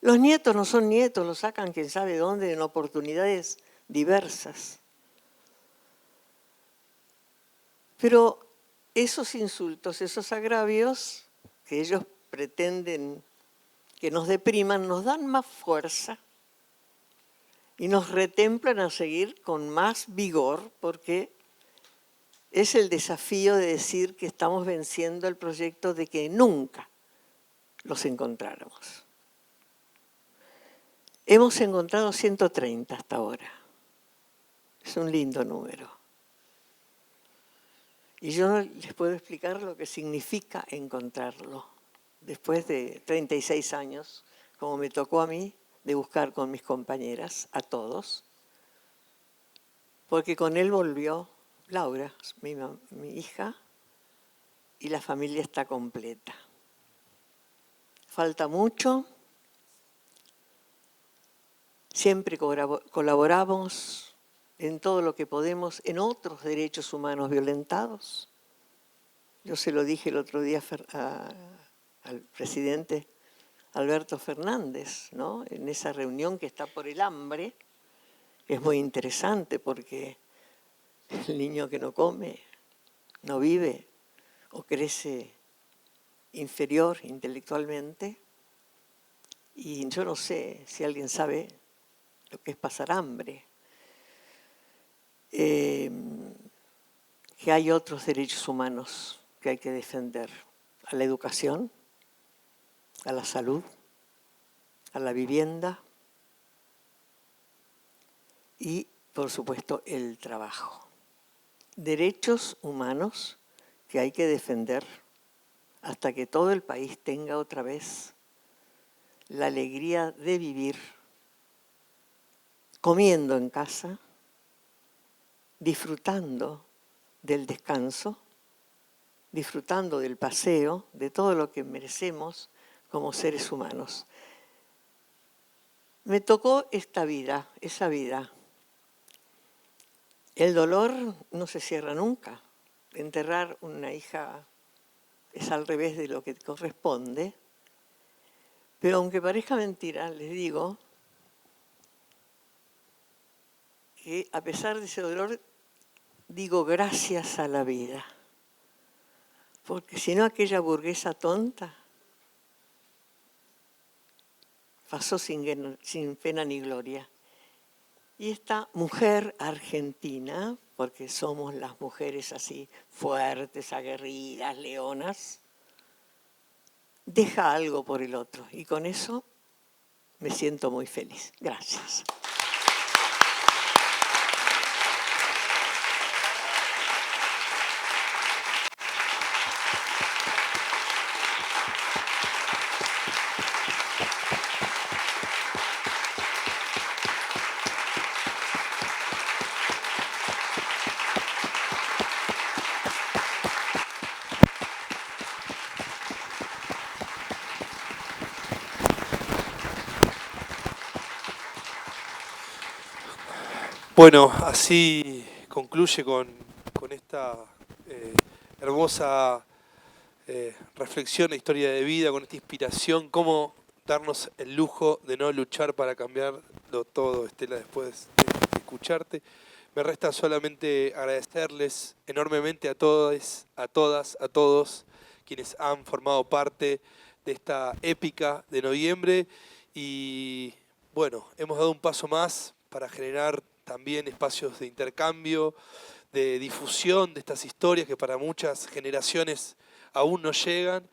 Los nietos no son nietos, los sacan quién sabe dónde en oportunidades diversas. Pero esos insultos, esos agravios que ellos pretenden que nos depriman, nos dan más fuerza y nos retemplan a seguir con más vigor, porque es el desafío de decir que estamos venciendo el proyecto de que nunca los encontráramos. Hemos encontrado 130 hasta ahora. Es un lindo número. Y yo no les puedo explicar lo que significa encontrarlo. Después de 36 años, como me tocó a mí, de buscar con mis compañeras, a todos, porque con él volvió Laura, mi hija, y la familia está completa. Falta mucho. Siempre colaboramos en todo lo que podemos en otros derechos humanos violentados. Yo se lo dije el otro día al presidente Alberto Fernández, ¿no? En esa reunión que está por el hambre, que es muy interesante porque el niño que no come, no vive o crece inferior intelectualmente. Y yo no sé si alguien sabe lo que es pasar hambre. Que hay otros derechos humanos que hay que defender. A la educación, a la salud, a la vivienda y, por supuesto, el trabajo. Derechos humanos que hay que defender hasta que todo el país tenga otra vez la alegría de vivir comiendo en casa, disfrutando del descanso, disfrutando del paseo, de todo lo que merecemos como seres humanos. Me tocó esta vida, esa vida. El dolor no se cierra nunca. Enterrar una hija es al revés de lo que corresponde. Pero aunque parezca mentira, les digo que a pesar de ese dolor, digo gracias a la vida. Porque si no, aquella burguesa tonta pasó sin pena ni gloria. Y esta mujer argentina, porque somos las mujeres así fuertes, aguerridas, leonas, deja algo por el otro. Y con eso me siento muy feliz. Gracias. Bueno, así concluye con esta hermosa reflexión de historia de vida, con esta inspiración, cómo darnos el lujo de no luchar para cambiarlo todo, Estela, después de escucharte. Me resta solamente agradecerles enormemente a todos, a todos quienes han formado parte de esta épica de noviembre y bueno, hemos dado un paso más para generar también espacios de intercambio, de difusión de estas historias que para muchas generaciones aún no llegan.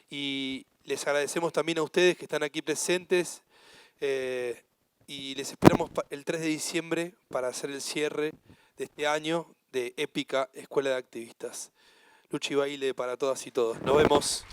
Y les agradecemos también a ustedes que están aquí presentes y les esperamos el 3 de diciembre para hacer el cierre de este año de Épica Escuela de Activistas. Lucha y baile para todas y todos. Nos vemos.